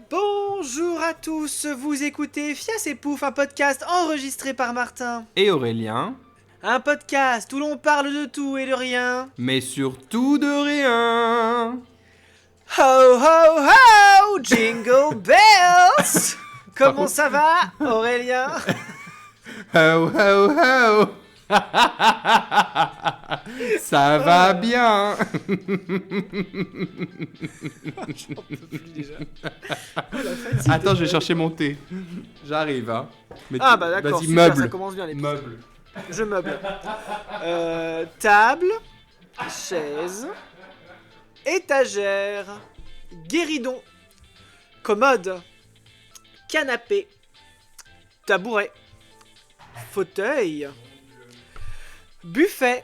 Bonjour à tous, vous écoutez Fias et Pouf, un podcast enregistré par Martin. Et Aurélien. Un podcast où l'on parle de tout et de rien. Mais surtout de rien. Ho ho ho, jingle bells. Comment ça va, Aurélien? Ho ho ho. Ça va bien. J'en peux plus déjà. Attends, je vais chercher mon thé. J'arrive, hein. Mais Ah bah d'accord, vas-y, super, meuble. ça commence bien l'épisode. Meuble. Je meuble. Table, chaise, étagère, guéridon, commode, canapé, tabouret, fauteuil, buffet,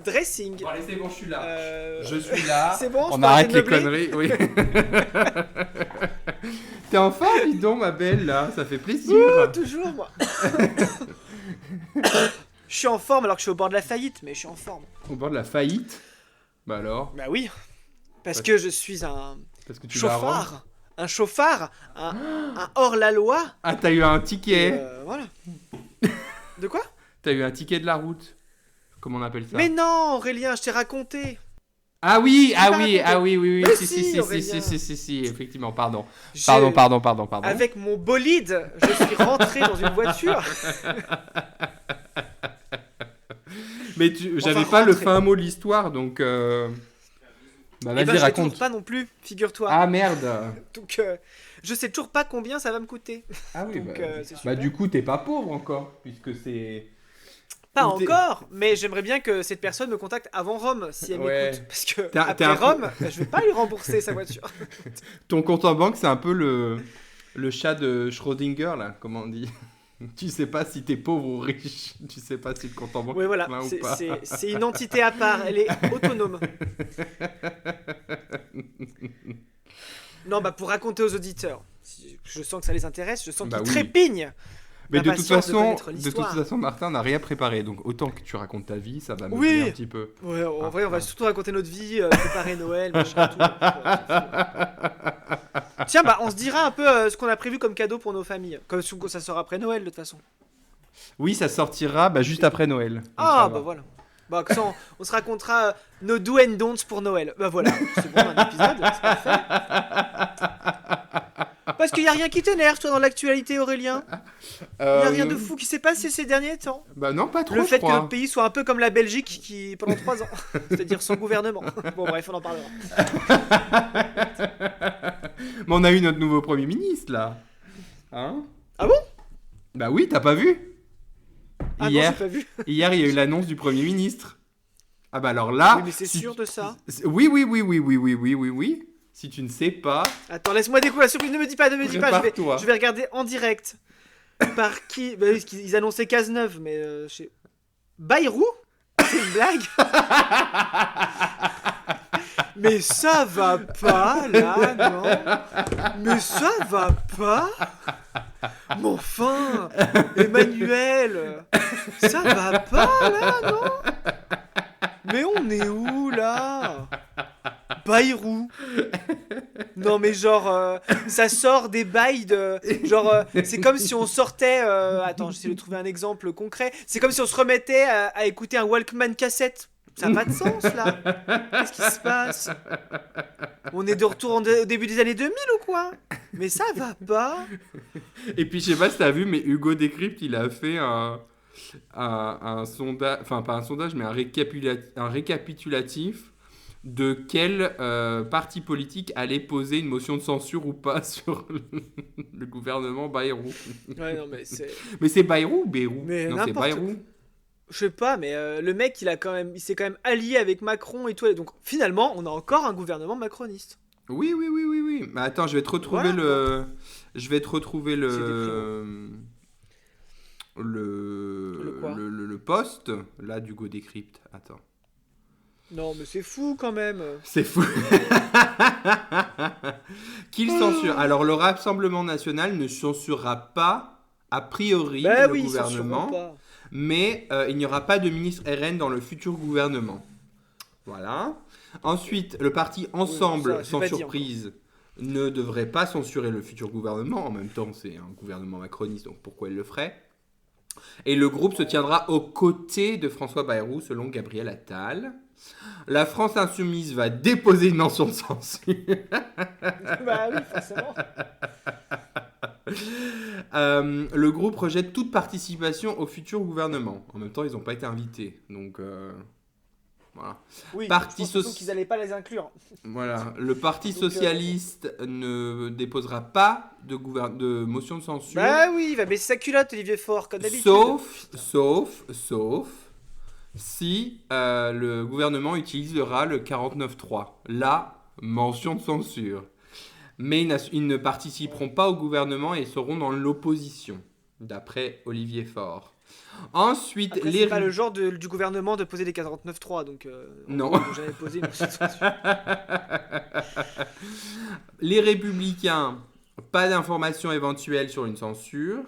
dressing. Bon, allez, c'est bon, je suis là. euh, Je suis là. C'est bon, je On peux arrête les arrêter de conneries, oui. T'es en forme, dis donc, ma belle, là. Ça fait plaisir. Ouh, toujours moi. Je suis en forme alors que je suis au bord de la faillite, mais je suis en forme. Au bord de la faillite. Bah alors. Bah oui, parce que je suis un Parce que tu vas rendre. chauffard, un hors-la-loi. Ah, t'as eu un ticket. Voilà. De quoi? T'as eu un ticket de la route. Comment on appelle ça? Mais non, Aurélien, je t'ai raconté. Ah oui, pas raconté. oui, Mais si, Aurélien. si, effectivement, pardon. J'ai- Pardon. Avec mon bolide, je suis rentré dans une voiture. Mais j'avais pas le rentrer. fin mot de l'histoire, donc... Bah Et vas-y, ben, je l'ai raconte. toujours pas non plus, figure-toi. Ah merde. Donc, je sais toujours pas combien ça va me coûter. Ah oui, Donc, c'est bah super. du coup, t'es pas pauvre encore, puisque c'est... Pas ou t'es- encore, mais j'aimerais bien que cette personne me contacte avant Rome, si elle Ouais. m'écoute. Parce que T'es après un peu- Rome, je vais pas lui rembourser sa voiture. Ton compte en banque, c'est un peu le chat de Schrödinger, là, comment on dit. Tu sais pas si t'es pauvre ou riche. Tu sais pas si le compte en banque Oui, est voilà, plein ou c'est- pas. c'est une entité à part, elle est autonome. Non, bah pour raconter aux auditeurs, je sens que ça les intéresse, je sens Bah qu'ils oui. trépignent. Mais de toute Impatience de façon, connaître l'histoire. Martin n'a rien préparé, donc autant que tu racontes ta vie, ça va me Oui. un petit peu. Ouais, en Ah, vrai, on va ouais. surtout raconter notre vie, préparer Noël, machin, tout. Tiens, bah on se dira un peu ce qu'on a prévu comme cadeau pour nos familles. Comme ça sera après Noël, de toute façon. Oui, ça sortira juste après Noël. Donc Ah, ça bah va. voilà. Bah, comme ça, on se racontera nos do and don'ts pour Noël. Bah voilà, c'est bon, un épisode, c'est parfait. Parce qu'il y a rien qui t'énerve, toi, dans l'actualité, Aurélien. Il y a rien de fou qui s'est passé ces derniers temps. Bah non, pas trop, Le je fait que crois. notre pays soit un peu comme la Belgique qui pendant 3 ans, c'est-à-dire sans gouvernement. Bon bref, on en parlera. Mais on a eu notre nouveau Premier ministre, là. Hein? Ah bon? Bah oui, t'as pas vu? Ah non, Hier, j'ai pas vu. hier, il y a eu l'annonce du Premier ministre. Ah bah alors là... Oui, mais c'est si sûr tu- de ça. Oui. Si tu ne sais pas... Attends, laisse-moi découvrir la surprise. Ne me dis pas, Prépare-toi. je vais regarder en direct. Par qui? Bah, oui, ils annonçaient Cazeneuve, mais Bayrou? C'est une blague? Mais ça va pas, là, non? Mais ça va pas? Mais enfin, Emmanuel, ça va pas, là, non? Mais on est où, là? Bayrou. Non mais genre ça sort des bails de genre c'est comme si on sortait attends, j'essaie de trouver un exemple concret. C'est comme si on se remettait à écouter un Walkman cassette. Ça n'a pas de sens là. Qu'est-ce qui se passe? On est de retour au début des années 2000 ou quoi? Mais ça va pas. Et puis, je sais pas si t'as vu, mais Hugo Décrypte, il a fait un sondage... Enfin, pas un sondage, mais un récapitulatif de quel parti politique allait poser une motion de censure ou pas sur le gouvernement Bayrou. Ouais non mais c'est Mais c'est Bayrou ou Bayrou? Mais Non, c'est n'importe Bayrou. je sais pas mais le mec il s'est quand même allié avec Macron et tout, et donc finalement on a encore un gouvernement macroniste. Oui. Mais attends, je vais te retrouver Voilà, Je vais te retrouver C'est Le quoi? le poste, là, d'Hugo Décrypte. Attends. Non mais c'est fou quand même. C'est fou. Qu'il censure. Alors, le Rassemblement National ne censurera pas, a priori, Bah le oui, ils censureront gouvernement, pas. mais il n'y aura pas de ministre RN dans le futur gouvernement. Voilà. Ensuite, le parti Ensemble, ça, j'ai sans pas dit surprise, ne devrait pas censurer le futur gouvernement. En même temps, c'est un gouvernement macroniste, donc pourquoi il le ferait? Et le groupe se tiendra aux côtés de François Bayrou, selon Gabriel Attal. La France Insoumise va déposer une mention de censure. Bah oui, forcément. Le groupe rejette toute participation au futur gouvernement. En même temps, ils n'ont pas été invités. Donc, voilà. Oui, Parti je pense qu'ils n'allaient pas les inclure. Voilà. Le Parti Donc, Socialiste ne déposera pas de motion de censure. Bah oui, il va baisser sa culotte, Olivier Faure, comme d'habitude. Sauf si le gouvernement utilisera le 49.3. Là, mention de censure. Mais ils ne participeront pas au gouvernement et seront dans l'opposition, d'après Olivier Faure. Ensuite, Après, c'est pas le genre du gouvernement de poser des 49.3, donc non. J'avais posé une motion de censure. Les Républicains, pas d'informations éventuelles sur une censure,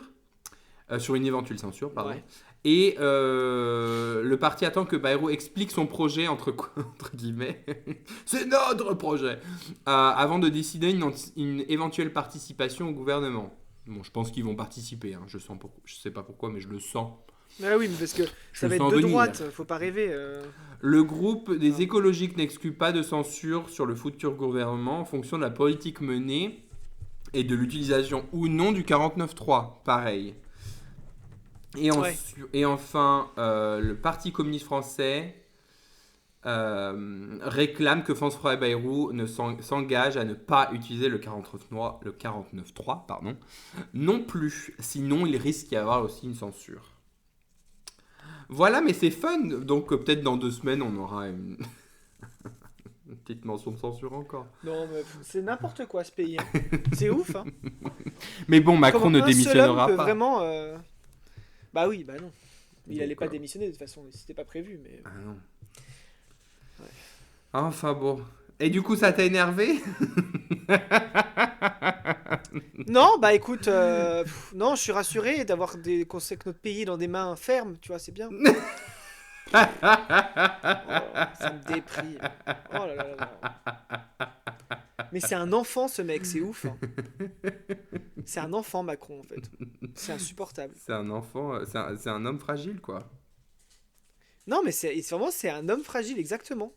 sur une éventuelle censure, pardon. Ouais. Et le parti attend que Bayrou explique son projet, entre guillemets, c'est notre projet, avant de décider une éventuelle participation au gouvernement. Bon, je pense qu'ils vont participer, hein. Je sais pas pourquoi, mais je le sens. Ah oui, mais parce que ça va être de droite, faut pas rêver. Le groupe des écologiques n'exclut pas de censure sur le futur gouvernement en fonction de la politique menée et de l'utilisation ou non du 49.3, pareil. Et enfin, le Parti communiste français réclame que François Bayrou s'engage à ne pas utiliser le 49.3, pardon, non plus. Sinon, il risque d'y avoir aussi une censure. Voilà, mais c'est fun. Donc peut-être dans 2 semaines, on aura une petite mention de censure encore. Non, mais c'est n'importe quoi ce pays. Hein. C'est ouf. Hein. Mais bon, Macron ne démissionnera pas. Vraiment, bah oui, bah non. Il allait pas démissionner de toute façon, c'était pas prévu. Mais... Ah non. Ouais. Enfin bon. Et du coup, ça t'a énervé? Non, bah écoute, non, je suis rassuré d'avoir que notre pays est dans des mains fermes, tu vois, c'est bien. Oh, ça me déprime. Oh là là là. Mais c'est un enfant ce mec, c'est ouf. Hein. C'est un enfant Macron en fait. C'est insupportable. C'est un enfant, c'est un homme fragile quoi. Non mais c'est un homme fragile exactement.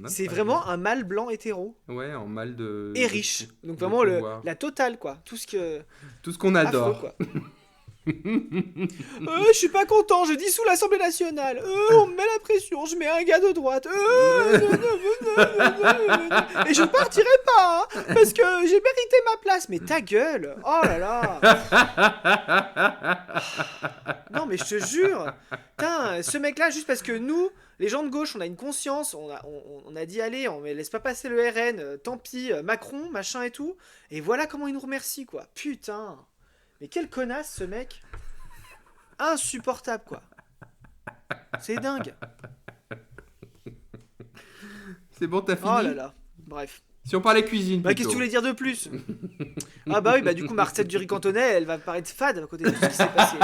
C'est vraiment un mâle blanc hétéro. Ouais, en mâle de... Et riche. Donc vraiment la totale quoi. Tout ce qu'on adore. Affreux, quoi. Je suis pas content, je dissous l'Assemblée nationale. On me met la pression, je mets un gars de droite. Et je partirai pas, hein, parce que j'ai mérité ma place. Mais ta gueule. Oh là là. Non mais je te jure. Putain, ce mec-là, juste parce que nous, les gens de gauche, on a une conscience, on a dit allez, on laisse pas passer le RN, tant pis, Macron, machin et tout. Et voilà comment il nous remercie, quoi. Putain. Mais quel connasse ce mec. Insupportable quoi. C'est dingue. C'est bon, t'as fini? Oh là là. Bref. Si on parlait cuisine bah qu'est-ce que tu voulais dire de plus? Ah bah oui, bah du coup ma recette du riz cantonais, elle va paraître fade à côté de tout ce qui s'est passé.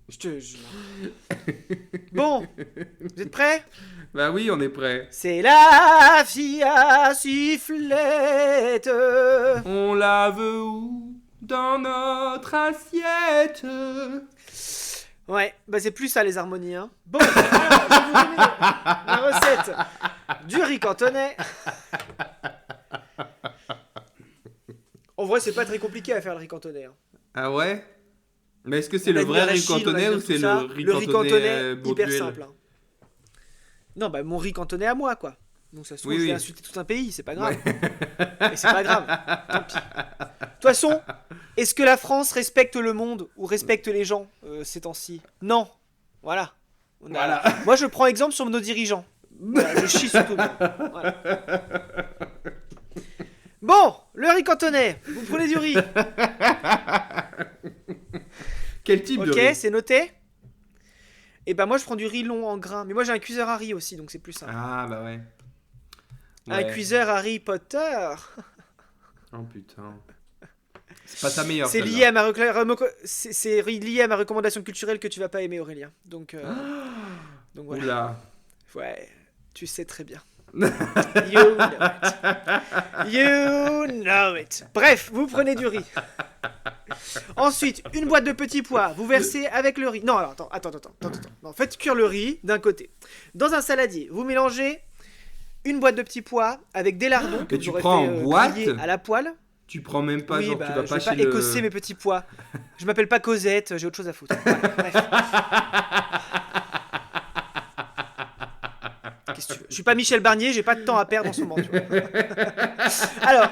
Je te jure. Bon, vous êtes prêts? Bah oui, on est prêts. C'est la fille à sifflette. On la veut où? Dans notre assiette. Ouais, bah c'est plus ça les harmonies. Hein. Bon, alors, je vais vous donner la recette du riz cantonais. En vrai, c'est pas très compliqué à faire le riz cantonais. Hein. Ah ouais? Mais est-ce que c'est le vrai riz cantonais ou c'est le riz cantonais hyper simple. Hein. Non, bah mon riz cantonais à moi, quoi. Donc ça se trouve, je vais insulter tout un pays, c'est pas grave. Ouais. Et c'est pas grave, tant pis. De toute façon, est-ce que la France respecte le monde ou respecte les gens ces temps-ci? Non. Voilà. Voilà. Moi, je prends exemple sur nos dirigeants. Voilà, je chie sur tout le monde. Voilà. Bon, le riz cantonais. Vous prenez du riz. Quel type de riz? Ok, c'est noté. Et bah moi je prends du riz long en grains. Mais moi j'ai un cuiseur à riz aussi, donc c'est plus simple. Ah bah ouais. Un cuiseur Harry Potter. Oh putain. C'est pas ta meilleure. C'est celle-là. lié à c'est lié à ma recommandation culturelle que tu vas pas aimer, Aurélien. Donc voilà. Oula. Ouais, tu sais très bien. You know it. You know it. Bref, vous prenez du riz. Ensuite, une boîte de petits pois, vous versez avec le riz. Non, alors, attends. Non, faites cuire le riz d'un côté. Dans un saladier, vous mélangez une boîte de petits pois avec des lardons que Mais vous tu aurez prends fait en boîte griller à la poêle. Tu prends même pas, Oui, genre, bah, tu vas je pas vais pas chez le... écosser mes petits pois. Je m'appelle pas Cosette, j'ai autre chose à foutre. Voilà, bref. Qu'est-ce que tu veux ? Je suis pas Michel Barnier, j'ai pas de temps à perdre en ce moment. Tu vois. Alors.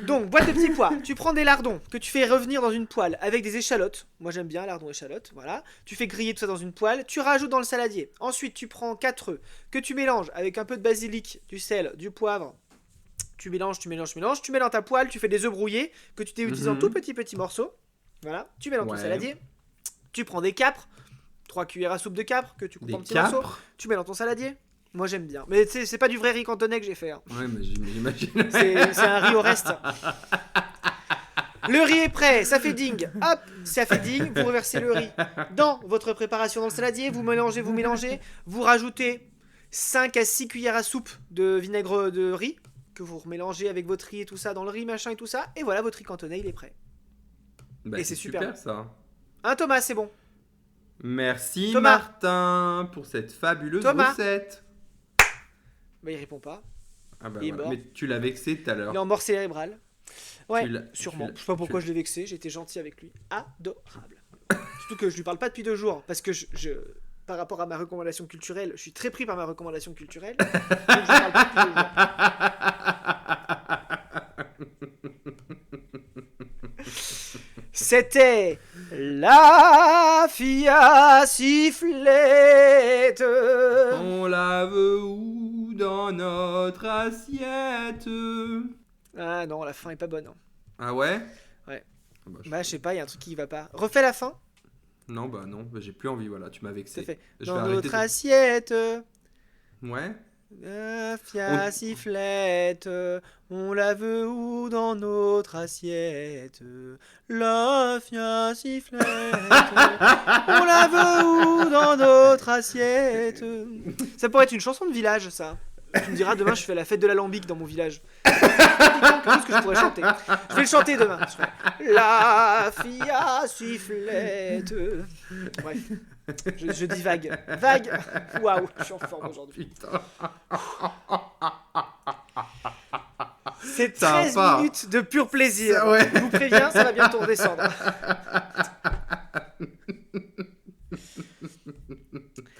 Donc, boîte de petits pois. Tu prends des lardons que tu fais revenir dans une poêle avec des échalotes. Moi, j'aime bien lardons échalotes. Voilà. Tu fais griller tout ça dans une poêle. Tu rajoutes dans le saladier. Ensuite, tu prends 4 œufs que tu mélanges avec un peu de basilic, du sel, du poivre. Tu mélanges. Tu mets dans ta poêle. Tu fais des œufs brouillés que tu t'utilises en tout petits morceaux. Voilà. Tu mets dans ton saladier. Tu prends des capres. 3 cuillères à soupe de capres que tu coupes en petits morceaux. Tu mets dans ton saladier. Moi j'aime bien. Mais c'est pas du vrai riz cantonais que j'ai fait. Hein. Ouais, mais j'imagine. C'est un riz au reste. Le riz est prêt, ça fait ding. Hop, ça fait ding, vous reversez le riz dans votre préparation dans le saladier. Vous mélangez. Vous rajoutez 5 à 6 cuillères à soupe de vinaigre de riz que vous remélangez avec votre riz et tout ça dans le riz, machin et tout ça. Et voilà, votre riz cantonais, il est prêt. Bah, et c'est super ça. Hein Thomas, c'est bon. Merci Thomas. Martin pour cette fabuleuse Thomas. recette. Bah il répond pas. Ah bah Il est voilà. mort. Mais tu l'as vexé tout à l'heure. Il est en mort cérébral. Ouais, Tu sûrement. l'as- Je sais pas pourquoi je l'ai vexé, j'étais gentil avec lui. Adorable. Surtout que je lui parle pas depuis 2 jours, parce que par rapport à ma recommandation culturelle, je suis très pris par ma recommandation culturelle. Donc je parle pas depuis 2 jours. C'était la fille à sifflette. On la veut où dans notre assiette? Ah non, la fin est pas bonne. Hein. Ah ouais? Ouais. Ah bah, Bah je sais pas, il y a un truc qui va pas. Refais la fin. Non, bah non, bah, j'ai plus envie, voilà, tu m'as vexé. Ça fait Je dans vais arrêter notre assiette. Ouais? La fia sifflette, on la veut où dans notre assiette? La fia sifflette, on la veut où dans notre assiette? Ça pourrait être une chanson de village, ça. Tu me diras, demain je fais la fête de l'alambic dans mon village. C'est quelque chose que je pourrais chanter. Je vais le chanter demain. Je ferai, la fia sifflette. Bref. Je divague. Vague. Waouh, je suis en forme aujourd'hui. Putain. C'est Ça va 13 pas. minutes de pur plaisir. Ça, ouais. Je vous préviens, ça va bientôt redescendre.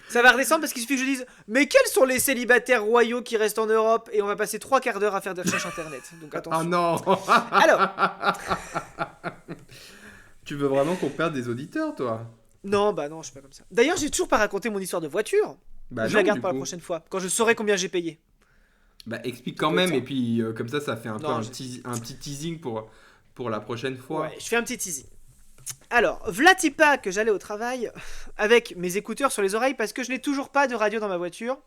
Ça va redescendre parce qu'il suffit que je dise mais quels sont les célibataires royaux qui restent en Europe et on va passer 3 quarts d'heure à faire des recherches internet. Donc attention. Oh non. Alors, Tu veux vraiment qu'on perde des auditeurs, toi? non, bah non, je suis pas comme ça. D'ailleurs, j'ai toujours pas raconté mon histoire de voiture. Bah je non, la garde du pour la coup. prochaine fois, quand je saurai combien j'ai payé. Bah explique quand peut même, être ça. et puis comme ça fait un peu Non, un petit teasing pour la prochaine fois. Ouais, je fais un petit teasing. Alors, Vlatipa que j'allais au travail avec mes écouteurs sur les oreilles parce que je n'ai toujours pas de radio dans ma voiture.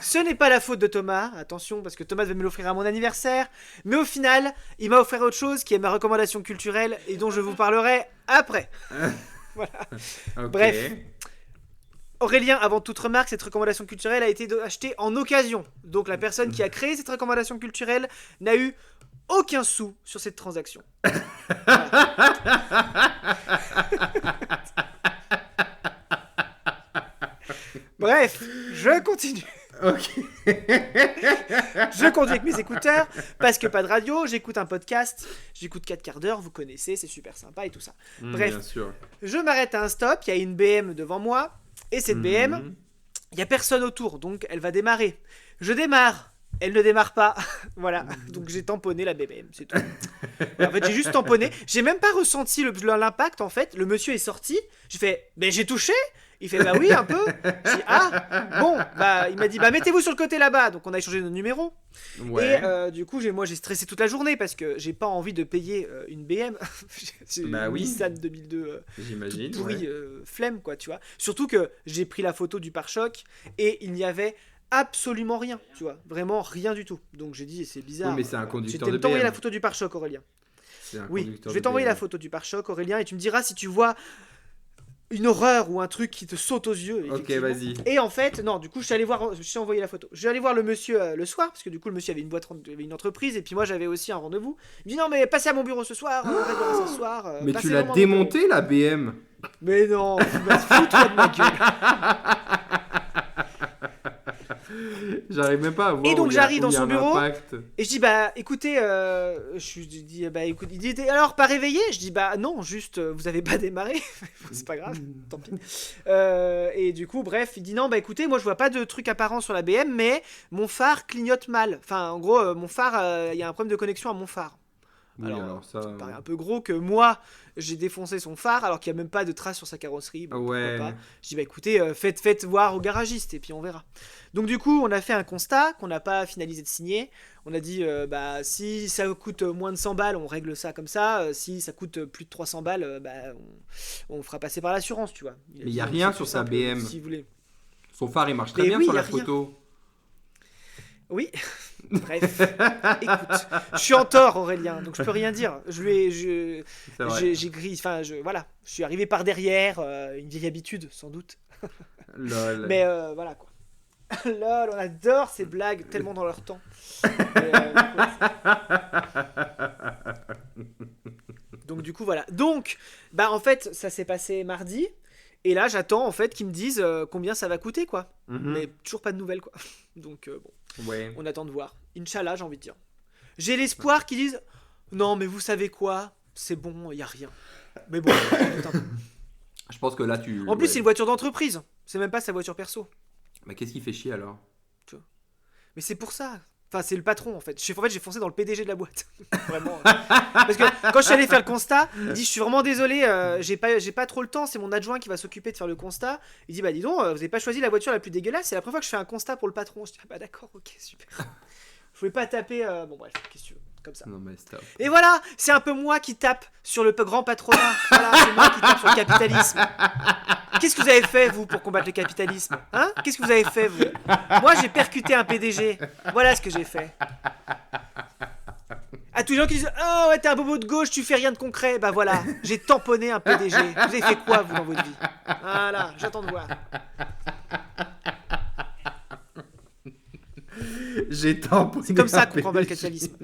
Ce n'est pas la faute de Thomas, attention, parce que Thomas devait me l'offrir à mon anniversaire. Mais au final, il m'a offert autre chose qui est ma recommandation culturelle et dont je vous parlerai après. Voilà. Ok. Bref. Aurélien, avant toute remarque, cette recommandation culturelle a été achetée en occasion. Donc la personne qui a créé cette recommandation culturelle n'a eu aucun sou sur cette transaction. Bref, je continue. Ok. Je conduis avec mes écouteurs parce que pas de radio, j'écoute un podcast, j'écoute 4 quarts d'heure, vous connaissez, c'est super sympa et tout ça. Bref, Bien sûr. je m'arrête à un stop, il y a une BM devant moi et cette BM, Mhm. il y a personne autour, donc elle va démarrer. Je démarre, elle ne démarre pas. Voilà, donc j'ai tamponné la BM, c'est tout. En fait, j'ai juste tamponné, j'ai même pas ressenti l'impact en fait. Le monsieur est sorti, j'ai fait, mais j'ai touché. Il fait bah oui un peu. J'ai dit ah bon bah il m'a dit bah mettez-vous sur le côté là-bas, donc on a échangé nos numéros. Ouais. Et du coup moi j'ai stressé toute la journée parce que j'ai pas envie de payer une BM. J'ai Bah une oui. Nissan 2002 J'imagine. toute pourrie, Ouais. flemme quoi tu vois. Surtout que j'ai pris la photo du pare-choc et il n'y avait absolument rien, tu vois. Vraiment rien du tout. Donc j'ai dit, c'est bizarre. Oui, mais c'est un Voilà. conducteur Je de vais t'envoyer la BM. photo du pare-choc, Aurélien. C'est un Oui, conducteur je vais de t'envoyer la BM. photo du pare-choc, Aurélien, et tu me diras si tu vois une horreur ou un truc qui te saute aux yeux, Ok, effectivement. vas-y. Et en fait, non, du coup, je t'ai envoyé la photo. Je suis allé voir le monsieur le soir, parce que du coup, le monsieur avait une entreprise, et puis moi, j'avais aussi un rendez-vous. Il me dit non, mais passez à mon bureau ce soir, on réglera ça ce soir. Mais tu Passez l'as vraiment à mon bureau. démonté la BM. Mais non, fous-toi de ma gueule. J'arrive même pas à voir Et donc, où il y a- j'arrive où dans il y a son un bureau. impact. Et je dis bah écoutez, écoute, il dit alors pas réveillé. Je dis bah non, juste vous avez pas démarré. C'est pas grave, tant pis. Et du coup bref, il dit non bah écoutez, moi je vois pas de truc apparent sur la BM, mais mon phare clignote mal. Enfin en gros mon phare, il y a un problème de connexion à mon phare. Oui, alors ça. me paraît un peu gros que moi j'ai défoncé son phare alors qu'il n'y a même pas de traces sur sa carrosserie. Bon, pourquoi Ouais. pas. Je dis bah écoutez, faites voir au garagiste et puis on verra. Donc du coup on a fait un constat qu'on n'a pas finalisé de signer. On a dit bah si ça coûte moins de 100 balles on règle ça comme ça. Si ça coûte plus de 300 balles on fera passer par l'assurance tu vois. Mais il y a dit, rien c'est sur plus sa simple, BM. si vous voulez. Son phare, il marche très Mais bien oui, sur y a la rien. photo. Oui, bref. Écoute, je suis en tort, Aurélien, donc je peux rien dire. C'est vrai. J'ai gris, enfin, voilà, je suis arrivé par derrière, une vieille habitude, sans doute. Lol. Mais voilà quoi. Lol, on adore ces blagues tellement dans leur temps. Mais, donc du coup voilà. Donc, bah en fait, ça s'est passé mardi. Et là, j'attends en fait qu'ils me disent combien ça va coûter quoi. Mhm. Mais toujours pas de nouvelles quoi. Donc bon. Ouais. On attend de voir. Inch'Allah, j'ai envie de dire. J'ai l'espoir qu'ils disent non, mais vous savez quoi, c'est bon, il y a rien. Mais bon, j'en doute un peu. Je pense que là, tu. En plus, ouais. c'est une voiture d'entreprise. C'est même pas sa voiture perso. Mais qu'est-ce qui fait chier alors? Mais c'est pour ça. Enfin, c'est le patron en fait. J'ai foncé dans le PDG de la boîte. Vraiment. Parce que quand je suis allé faire le constat, il dit je suis vraiment désolé, j'ai pas trop le temps, c'est mon adjoint qui va s'occuper de faire le constat. Il dit bah dis donc, vous avez pas choisi la voiture la plus dégueulasse, c'est la première fois que je fais un constat pour le patron. Je dis ah bah d'accord, ok, super. Je voulais pas taper. Bon bref, qu'est-ce que tu veux, comme ça. Non, mais stop. Et voilà, c'est un peu moi qui tape sur le grand patronat. Voilà, c'est moi qui tape sur le capitalisme. Qu'est-ce que vous avez fait, vous, pour combattre le capitalisme? Hein? Qu'est-ce que vous avez fait, vous? Moi, j'ai percuté un PDG. Voilà ce que j'ai fait. À tous les gens qui disent oh ouais, t'es un bobo de gauche, tu fais rien de concret. Bah voilà, j'ai tamponné un PDG. Vous avez fait quoi, vous, dans votre vie? Voilà, j'attends de voir. J'ai tamponné. C'est comme ça un qu'on combat le PDG. capitalisme.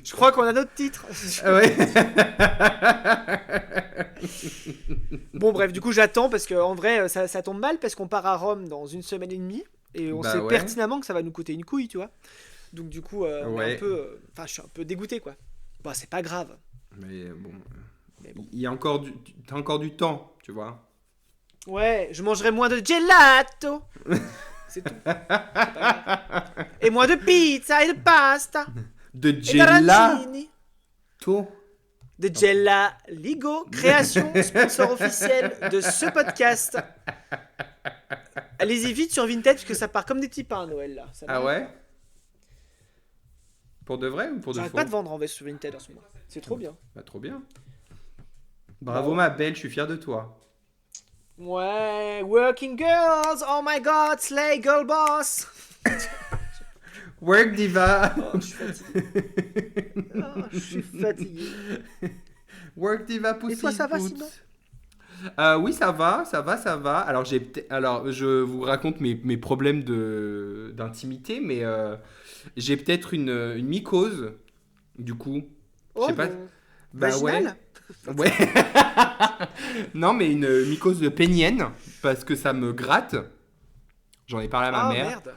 Je crois qu'on a notre titre. Ouais. Bon bref, du coup j'attends parce que en vrai ça tombe mal parce qu'on part à Rome dans une semaine et demie et on Bah sait ouais. pertinemment que ça va nous coûter une couille, tu vois. Donc du coup, on est Ouais. un peu, enfin je suis un peu dégoûté quoi. Bon c'est pas grave. Mais bon. Mais bon. Il y a encore du. T'as encore du temps, tu vois. Ouais, je mangerai moins de gelato. C'est tout. C'est pas grave. Et moins de pizza et de pasta De et gelato. d'arancini. De Gela Ligo, création, sponsor officiel de ce podcast. Allez-y vite sur Vinted parce que ça part comme des petits pains à Noël là. Ça Ah va. ouais? Pour de vrai ou pour de J'arrête faux? pas de vendre en veste sur Vinted en ce moment. C'est trop bien. Bah, trop bien. Bravo ma belle, je suis fier de toi. Ouais, working girls, oh my god, slay girl boss. Work diva. Oh, je suis fatigué. Oh, je suis fatigué. Work diva pussy Et toi, ça va, boot. sinon? Oui, ça va. Alors, je vous raconte mes problèmes d'intimité, mais j'ai peut-être une mycose, du coup. Je Oh, sais pas. mon- Bah vaginale? ouais. Non, mais une mycose pénienne, parce que ça me gratte. J'en ai parlé à ma Ah mère. merde.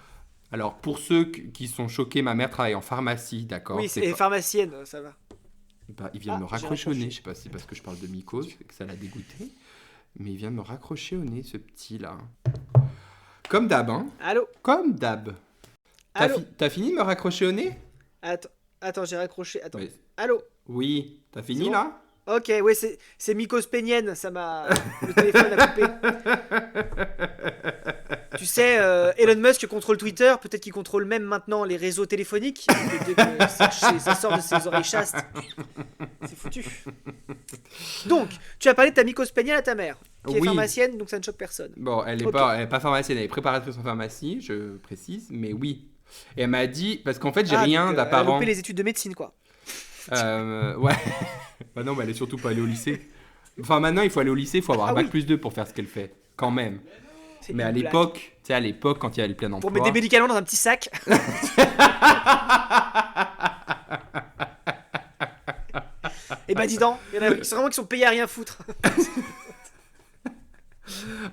Alors, pour ceux qui sont choqués, ma mère travaille en pharmacie, d'accord? Oui, C'est c'est pas- pharmacienne, ça va. Bah, il vient de me j'ai raccrocher au nez. raccroché. Je sais pas si c'est parce que je parle de mycose que ça l'a dégoûté. Mais il vient de me raccrocher au nez, ce petit-là. Comme d'hab, hein? Allô? Comme d'hab. Allô? T'as fini de me raccrocher au nez? Attends, j'ai raccroché. Attends. Oui. Allô? Oui. T'as fini bon là? Ok, ouais, c'est mycose pénienne, ça m'a. Le téléphone a coupé. Tu sais, Elon Musk contrôle Twitter, peut-être qu'il contrôle même maintenant les réseaux téléphoniques. Et dès que ça sort de ses oreilles chastes. C'est foutu. Donc, tu as parlé de ta mycose pénienne à ta mère. qui est Oui. pharmacienne, donc ça ne choque personne. Bon, elle est Ok. pas pharmacienne, elle est préparatrice en pharmacie, je précise, mais oui. Et elle m'a dit, parce qu'en fait, j'ai Ah, rien donc, elle a d'apparent. loupé les études de médecine, quoi. Ouais. Bah non, mais elle est surtout pas allée au lycée. Enfin, maintenant, il faut aller au lycée, il faut avoir Ah un bac oui. plus 2 pour faire ce qu'elle fait, quand même. C'est Mais une à blague. l'époque, tu sais, à l'époque, quand il y avait le plein Pour emploi. mettre des médicaments dans un petit sac. Et bah dis donc, il y en a c'est vraiment qui sont payés à rien foutre.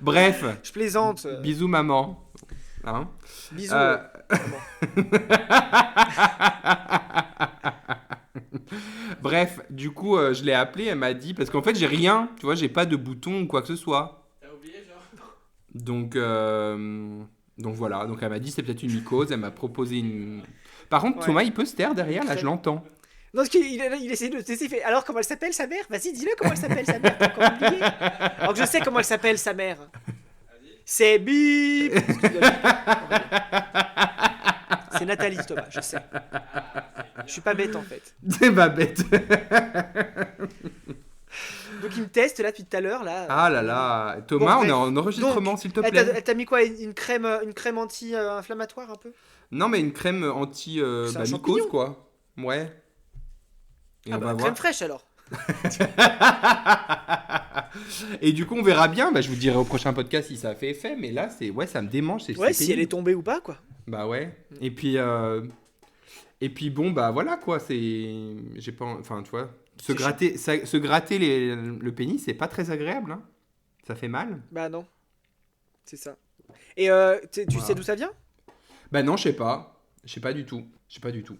Bref, Je plaisante. bisous maman. Hein Bisous. Euh, Bref, du coup, je l'ai appelée, elle m'a dit, parce qu'en fait, j'ai rien, tu vois, j'ai pas de bouton ou quoi que ce soit. T'as oublié, genre? Donc voilà, donc elle m'a dit c'est peut-être une mycose, elle m'a proposé une... Par contre, Ouais. Thomas, il peut se taire derrière, là, je l'entends. Non, parce qu'il il essaie de tester. Il fait, alors, comment elle s'appelle sa mère? Vas-y, dis-le comment elle s'appelle sa mère. T'as encore oublié. Alors que je sais comment elle s'appelle sa mère. C'est bip. C'est Nathalie, Thomas, je sais. Je suis pas bête en fait. C'est ma bête. Donc il me teste là depuis tout à l'heure là. Ah là là, Thomas, Bon, on est bref. en enregistrement, Donc, s'il te Elle plaît. elle t'a mis quoi? Une crème anti-inflammatoire un peu? Non, mais une crème anti C'est un mycose, champignon. quoi. Ouais. Et Ah on bah, va crème voir. fraîche alors. Et du coup, on verra bien. Bah, je vous dirai au prochain podcast si ça a fait effet. Mais là, c'est ouais, ça me démange. Ouais, c'est si elle pénible. est tombée ou pas quoi. Bah ouais. Et puis bon, bah voilà quoi. J'ai pas. Enfin, tu vois. C'est Se gratter le pénis, c'est pas très agréable. Hein. Ça fait mal. Bah non. C'est ça. Et tu Voilà. sais d'où ça vient? Bah non, je sais pas. Je sais pas du tout. Je sais pas du tout.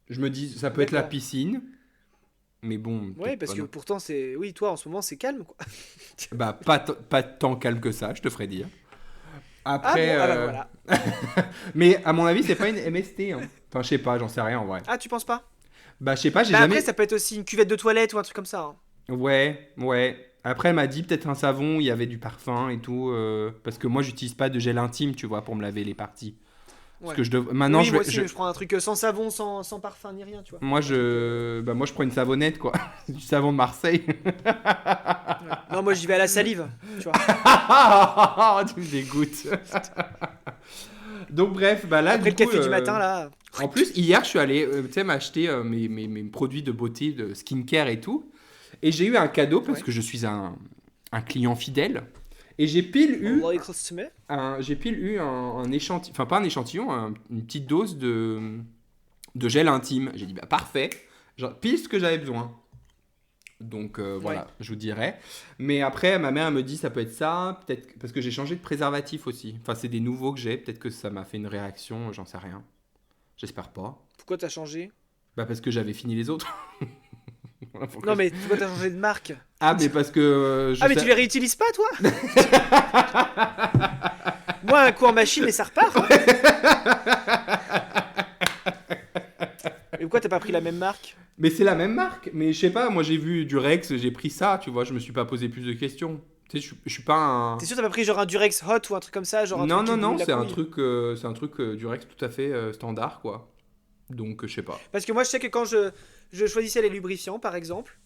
Je me dis, ça peut être la D'accord. piscine. Mais bon. Ouais, peut-être parce pas que non. pourtant c'est. Oui, toi en ce moment c'est calme quoi. Bah, pas tant calme que ça, je te ferai dire. Ah bon, Après, ah bah voilà. mais à mon avis, c'est pas une MST. Hein. Enfin, je sais pas, j'en sais rien en vrai. Ah, tu penses pas? Bah, je sais pas, j'ai Bah jamais. après, ça peut être aussi une cuvette de toilette ou un truc comme ça. Hein. Ouais, ouais. Après, elle m'a dit peut-être un savon, il y avait du parfum et tout. Parce que moi, j'utilise pas de gel intime, tu vois, pour me laver les parties. Parce Ouais. que maintenant, Oui, je moi vais. aussi, je prends un truc sans savon, sans parfum ni rien, tu vois. Moi, je prends une savonnette, quoi. Du savon de Marseille. Non, moi j'y vais à la salive, tu vois. Tu me dégoûtes. Donc, bref, bah là, Après du le café coup, du matin, là. En plus, hier, je suis allé tu sais, m'acheter mes produits de beauté, de skincare et tout. Et j'ai eu un cadeau parce Ouais. que je suis un client fidèle. Et j'ai pile eu On va costumer. un échantillon, enfin pas un échantillon, une petite dose de gel intime. J'ai dit, bah parfait, genre, pile ce que j'avais besoin. Donc voilà, je vous dirai. Mais après, ma mère elle me dit, ça peut être ça, peut-être parce que j'ai changé de préservatif aussi. Enfin, c'est des nouveaux que j'ai, peut-être que ça m'a fait une réaction, j'en sais rien. J'espère pas. Pourquoi t'as changé? Bah parce que j'avais fini les autres. Voilà, pourquoi Non, mais pourquoi t'as changé de marque? Ah mais parce que Ah, mais tu les réutilises pas, toi? Moi, un coup en machine et ça repart. Hein. Et pourquoi t'as pas pris la même marque? Mais c'est la même marque. Mais je sais pas, moi j'ai vu du Rex, j'ai pris ça, tu vois, je me suis pas posé plus de questions. Tu sais, je suis pas un... T'es sûr que t'as pas pris genre un Durex Hot ou un truc comme ça, genre un Non, truc qui non, non, brûle la c'est un couille? truc du Rex tout à fait standard, quoi. Donc je sais pas. Parce que moi, je sais que quand je choisissais les lubrifiants, par exemple,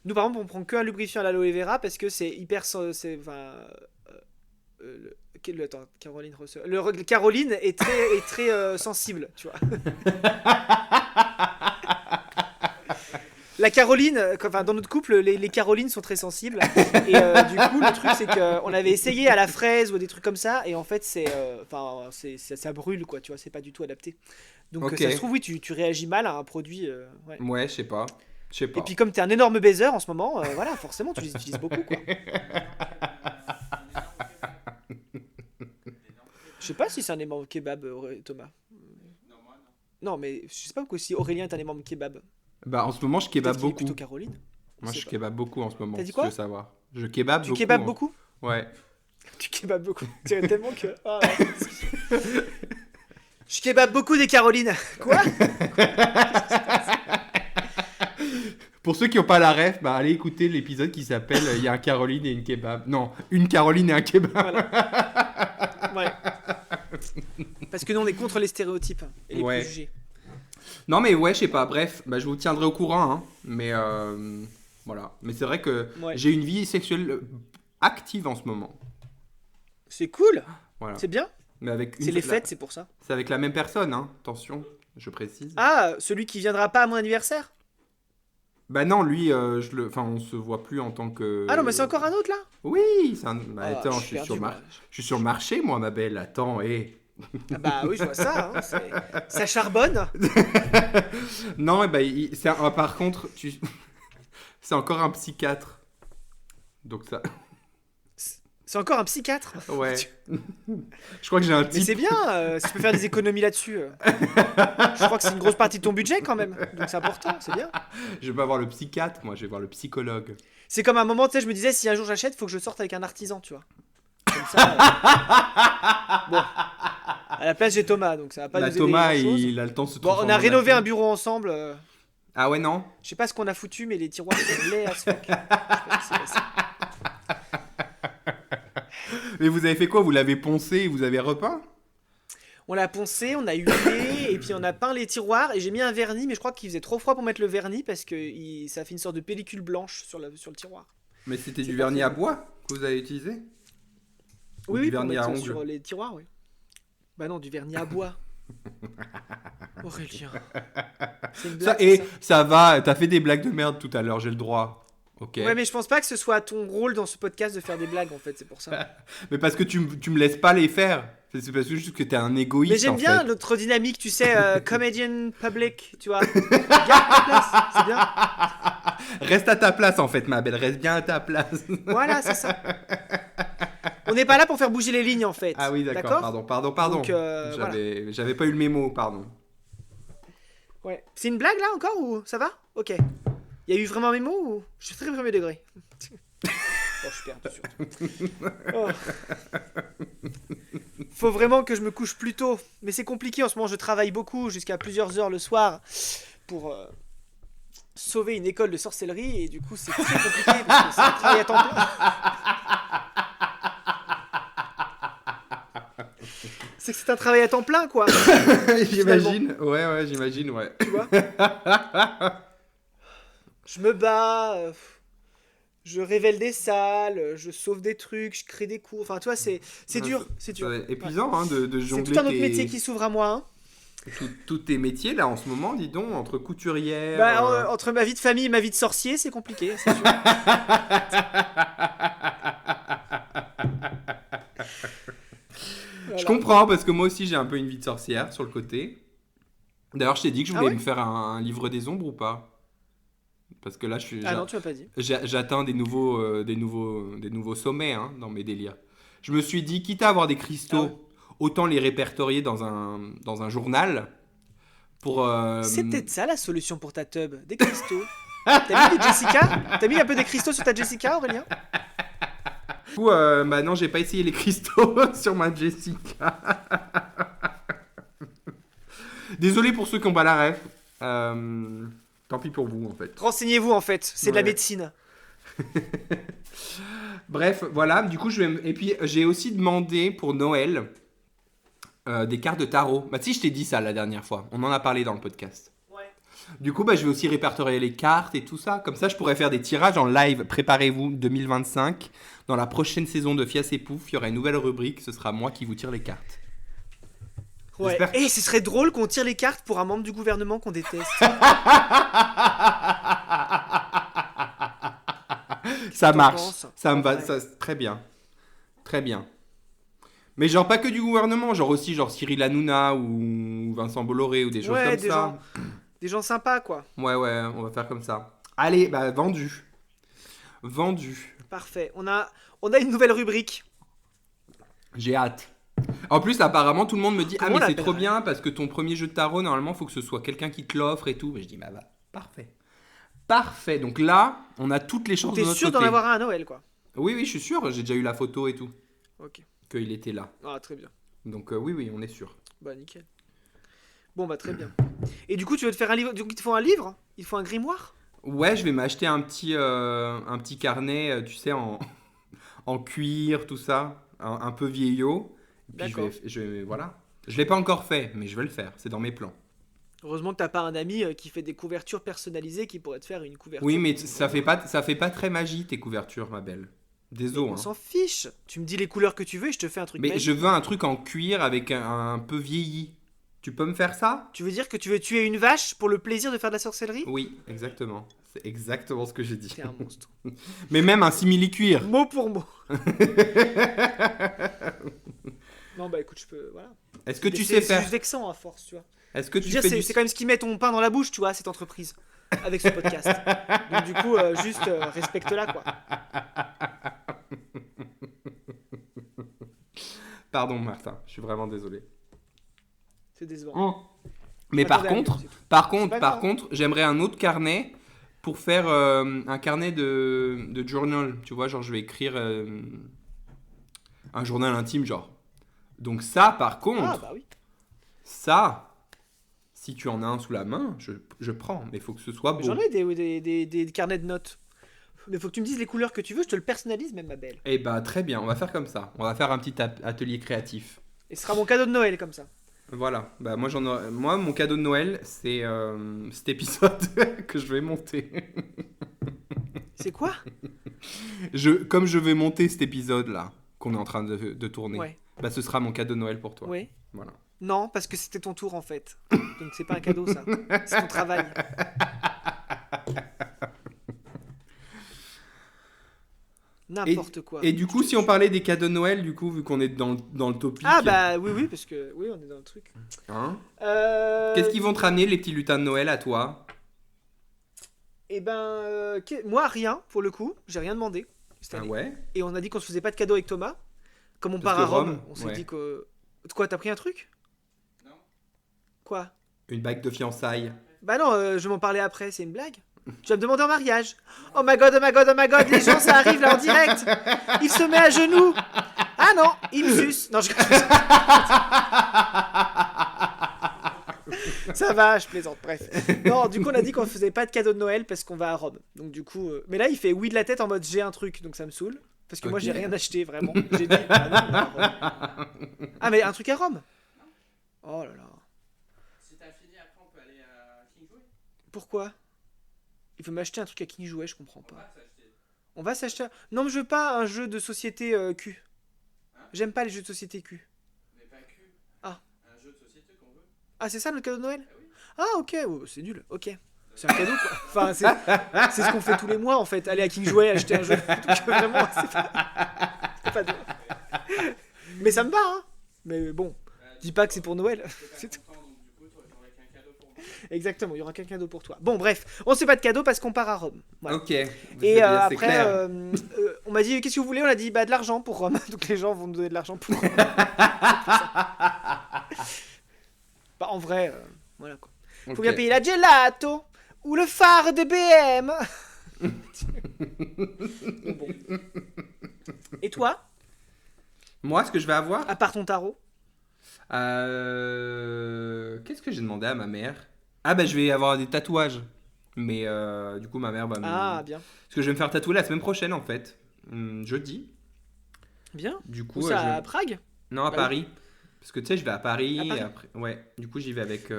nous, par exemple, on prend qu'un lubrifiant à l'aloe vera parce que c'est hyper. C'est, enfin, attends, Caroline Russell. Le Caroline est très sensible, tu vois. La Caroline, enfin, dans notre couple, les Carolines sont très sensibles. Et du coup, le truc, c'est qu'on avait essayé à la fraise ou des trucs comme ça. Et en fait, ça brûle, quoi, tu vois, c'est pas du tout adapté. Donc, Ok. ça se trouve, oui, tu réagis mal à un produit. Ouais. Ouais, je sais pas. Je sais pas. Et puis comme t'es un énorme baiser en ce moment, voilà, forcément tu les utilises beaucoup quoi. Je sais pas si c'est un énorme kebab, Thomas. Non, mais je sais pas pourquoi si Aurélien est un énorme kebab. Bah en ce moment, je kebab Peut-être qu'il est beaucoup. plutôt Caroline. Moi, sais je pas. kebab beaucoup en ce moment, T'as dit si quoi tu veux savoir. Je kebab Tu beaucoup. kebabs hein. beaucoup? Ouais. Tu kebabs beaucoup. Tu dirais tellement que. Ah, ouais. Je kebab beaucoup des Carolines. Quoi? Pour ceux qui n'ont pas la ref, bah allez écouter l'épisode qui s'appelle Il y a un Caroline et une kebab. Non, une Caroline et un kebab. Voilà. Ouais. Parce que nous on est contre les stéréotypes et les Ouais. préjugés. Non mais ouais, je sais pas. Bref, bah, je vous tiendrai au courant. Hein. Mais voilà. Mais c'est vrai que Ouais. j'ai une vie sexuelle active en ce moment. C'est cool. Voilà. C'est bien. Mais avec C'est les fêtes, c'est pour ça. C'est avec la même personne, hein. Attention, je précise. Ah, celui qui viendra pas à mon anniversaire? Bah non, lui, on se voit plus en tant que... Ah non, mais c'est encore un autre là? Oui, c'est un... Bah, Ah, attends, je suis perdu, moi. je suis sur le marché, moi, ma belle. Attends, hé. Ah bah oui, je vois ça. Hein, ça charbonne. Non, par contre, c'est encore un psychiatre. Donc ça... C'est encore un psychiatre. Ouais. Je crois que j'ai un Mais type... c'est bien, si tu peux faire des économies là-dessus. Je crois que c'est une grosse partie de ton budget quand même. Donc c'est important, c'est bien. Je vais pas voir le psychiatre, moi, je vais voir le psychologue. C'est comme un moment, tu sais, je me disais, si un jour j'achète, faut que je sorte avec un artisan, tu vois. Comme ça. Bon. À la place, j'ai Thomas, donc ça va pas nous aider Thomas, grand-chose. il a le temps de se Bon, on transformer a en rénové un nature. bureau ensemble. Ah ouais, non? Je sais pas ce qu'on a foutu, mais les tiroirs sont laids à ce fuck. Je sais pas ce qui s'est passé. Mais vous avez fait quoi? Vous l'avez poncé et vous avez repeint? On l'a poncé, on a huilé, et puis on a peint les tiroirs, et j'ai mis un vernis, mais je crois qu'il faisait trop froid pour mettre le vernis, parce que ça fait une sorte de pellicule blanche sur le tiroir. Mais c'était C'est du pas vernis fait. à bois que vous avez utilisé? Ou Oui, du oui, pour vernis à mettre ongles? sur les tiroirs, oui. Bah non, du vernis à bois. Aurélien. C'est une Ça, blague, et ça. ça va, t'as fait des blagues de merde tout à l'heure, j'ai le droit. Ok. Ouais, mais je pense pas que ce soit ton rôle dans ce podcast de faire des blagues, en fait, c'est pour ça. Mais parce que tu me laisses pas les faire. C'est parce que juste que t'es un égoïste. Mais j'aime en bien fait. notre dynamique, tu sais, comedian public, tu vois. Garde ta place, c'est bien. Reste à ta place en fait, ma belle. Reste bien à ta place. Voilà, c'est ça. On n'est pas là pour faire bouger les lignes, en fait. Ah oui, d'accord. Pardon. Donc, voilà. J'avais pas eu le mémo, pardon. Ouais. C'est une blague, là, encore, ou ça va? Ok. Il y a eu vraiment mes mots ou... Je suis très premier degré. Oh, je suis perdu surtout. Oh. Faut vraiment que je me couche plus tôt. Mais c'est compliqué en ce moment, je travaille beaucoup jusqu'à plusieurs heures le soir pour sauver une école de sorcellerie et du coup c'est très compliqué parce que c'est un travail à temps plein. C'est que c'est un travail à temps plein quoi. J'imagine. Ouais, j'imagine, ouais. Tu vois? Je me bats, je révèle des salles, je sauve des trucs, je crée des cours. Enfin, tu vois, c'est dur, c'est dur. Ça va être épuisant hein, de C'est jongler tout un autre métier qui s'ouvre à moi. Hein. tous tes métiers là en ce moment, dis donc, entre couturière. Bah, entre ma vie de famille et ma vie de sorcier, c'est compliqué, c'est sûr. Je Voilà. comprends parce que moi aussi j'ai un peu une vie de sorcière sur le côté. D'ailleurs, je t'ai dit que je Ah voulais ouais me faire un livre des ombres ou pas? Parce que là, Ah non, tu m'as pas dit. j'atteins des nouveaux sommets hein, dans mes délires. Je me suis dit, quitte à avoir des cristaux, Ah ouais. autant les répertorier dans un journal pour. C'est peut-être ça la solution pour ta tub, des cristaux. T'as mis des Jessica? T'as mis un peu des cristaux sur ta Jessica, Aurélien? Du coup, bah non, j'ai pas essayé les cristaux sur ma Jessica. Désolé pour ceux qui ont pas la ref. Tant pis pour vous en fait. Renseignez-vous en fait, c'est de la Ouais. médecine. Bref, voilà. Du coup, et puis j'ai aussi demandé pour Noël des cartes de tarot. Bah si, je t'ai dit ça la dernière fois. On en a parlé dans le podcast. Ouais. Du coup, bah, je vais aussi répertorier les cartes et tout ça. Comme ça, je pourrais faire des tirages en live. Préparez-vous, 2025. Dans la prochaine saison de Fias et Pouf, il y aura une nouvelle rubrique. Ce sera moi qui vous tire les cartes. Ouais. J'espère que- Et ce serait drôle qu'on tire les cartes pour un membre du gouvernement qu'on déteste. Ça t'en marche. penses Ça me va. Ouais. Très bien. Très bien. Mais genre pas que du gouvernement. Genre aussi genre Cyril Hanouna ou Vincent Bolloré ou des choses Ouais, comme des ça. des gens sympas quoi. Ouais, on va faire comme ça. Allez, bah vendu. Vendu. Parfait. On a une nouvelle rubrique. J'ai hâte. En plus, apparemment, tout le monde me dit Comment ah, on mais c'est trop l'appellerait bien parce que ton premier jeu de tarot, normalement, faut que ce soit quelqu'un qui te l'offre et tout. Mais je dis bah, parfait. Parfait. Donc là, on a toutes les chances de T'es notre sûr d'en côté. avoir un à Noël quoi. Oui, je suis sûr. J'ai déjà eu la photo et tout. Ok. Qu'il était là. Ah très bien. Donc oui, on est sûr. Bah nickel. Bon bah très bien. Et du coup tu veux te faire un livre. Du coup il te faut un livre? Il te faut un grimoire? Ouais, je vais m'acheter un petit carnet, tu sais, en cuir, tout ça. Un peu vieillot. Puis D'accord. voilà. Je l'ai pas encore fait, mais je vais le faire. C'est dans mes plans. Heureusement que t'as pas un ami qui fait des couvertures personnalisées qui pourrait te faire une couverture. Oui, mais ça fait pas très magie tes couvertures, ma belle. Des Mais os, on hein. s'en fiche. Tu me dis les couleurs que tu veux et je te fais un truc Mais magique. je veux un truc en cuir avec un peu vieilli. Tu peux me faire ça? Tu veux dire que tu veux tuer une vache pour le plaisir de faire de la sorcellerie? Oui, exactement. C'est exactement ce que j'ai dit. T'es un monstre. Mais même un simili-cuir. Mot pour mot. Non, bah écoute, je peux. Voilà. Est-ce que tu Mais sais c'est faire? juste vexant à force, tu vois. Est-ce que Je tu veux dire, fais c'est du... c'est quand même ce qui met ton pain dans la bouche, tu vois, cette entreprise. Avec ce podcast. Donc du coup, juste respecte-la, quoi. Pardon, Martin, je suis vraiment désolé. C'est décevant. Mais Attendez à mieux, c'est tout. par pas grave. contre, j'aimerais un autre carnet pour faire un carnet de journal. Tu vois, genre je vais écrire un journal intime, genre. Donc ça, par contre, Ah, bah oui. ça, si tu en as un sous la main, je prends. Mais il faut que ce soit Mais beau. j'en ai des carnets de notes. Mais faut que tu me dises les couleurs que tu veux, je te le personnalise, même ma belle. Eh bah très bien, on va faire comme ça. On va faire un petit atelier créatif. Et ce sera mon cadeau de Noël, comme ça. Voilà. Bah moi, mon cadeau de Noël, c'est cet épisode que je vais monter. C'est quoi? Comme je vais monter cet épisode-là, qu'on est en train de tourner, Ouais. bah ce sera mon cadeau de Noël pour toi. Ouais. Voilà. Non, parce que c'était ton tour, en fait. Donc c'est pas un cadeau, ça. C'est ton travail. N'importe quoi. Et du coup, si on parlait des cadeaux de Noël, du coup, vu qu'on est dans le topic... Ah bah oui, parce que oui, on est dans le truc. Hein Qu'est-ce qu'ils vont te ramener, les petits lutins de Noël, à toi? Eh ben, moi rien pour le coup, j'ai rien demandé cette Ah année. ouais? Et on a dit qu'on se faisait pas de cadeaux avec Thomas. Comme on Parce part à que Rome, Rome, on s'est ouais. dit que. Quoi, t'as pris un truc? Non. Quoi? Une bague de fiançailles. Bah non, je vais m'en parler après, c'est une blague. Tu vas me demander en mariage. Oh my god, oh my god, oh my god, les gens, ça arrive là en direct. Il se met à genoux. Ah non, il me suce. Non, je... Ça va, je plaisante, bref. Non, du coup, on a dit qu'on faisait pas de cadeau de Noël parce qu'on va à Rome. Donc, du coup. Mais là, il fait oui de la tête en mode j'ai un truc, donc ça me saoule. Parce que moi, Ok. j'ai rien acheté vraiment. J'ai dit. Ah, non, on va à Rome. Ah, mais un truc à Rome? Oh là là. Si t'as fini, après on peut aller à King Jouet. Pourquoi? Il veut m'acheter un truc à King Jouet, je comprends On pas. va s'acheter. On va s'acheter. Non, mais je veux pas un jeu de société cul. J'aime pas les jeux de société cul. Mais pas que. Ah. Un jeu de société qu'on veut. Ah, c'est ça le cadeau de Noël? Ah oui. Ah, ok, oh, c'est nul, ok. C'est un cadeau quoi. Enfin, c'est ce qu'on fait tous les mois en fait. Aller à King Jouet, acheter un jeu. Donc vraiment, c'est pas dur. Mais ça me va, hein. Mais bon, dis pas que c'est pour Noël. C'est tout. Content, donc du coup, toi, t'aurais qu'un cadeau pour moi. Exactement, il y aura qu'un cadeau pour toi. Bon, bref, on se fait pas de cadeau parce qu'on part à Rome. Voilà. Ok. Et C'est après, clair. on m'a dit qu'est-ce que vous voulez? On a dit bah de l'argent pour Rome. Donc les gens vont nous donner de l'argent pour Rome. Bah en vrai, voilà quoi. Faut Ok. bien payer la gelato ou le phare de BM. Bon. Et toi, Moi, ce que je vais avoir... à part ton tarot? Qu'est-ce que j'ai demandé à ma mère? Ah bah je vais avoir des tatouages. Mais du coup ma mère va me... Ah, bien. Parce que je vais me faire tatouer la semaine prochaine en fait. Jeudi. Bien. Du coup... Où ça, à Prague? Non, à Bah oui. Paris. Parce que tu sais, je vais à Paris. À Paris. Et après... Ouais. Du coup j'y vais avec, Tu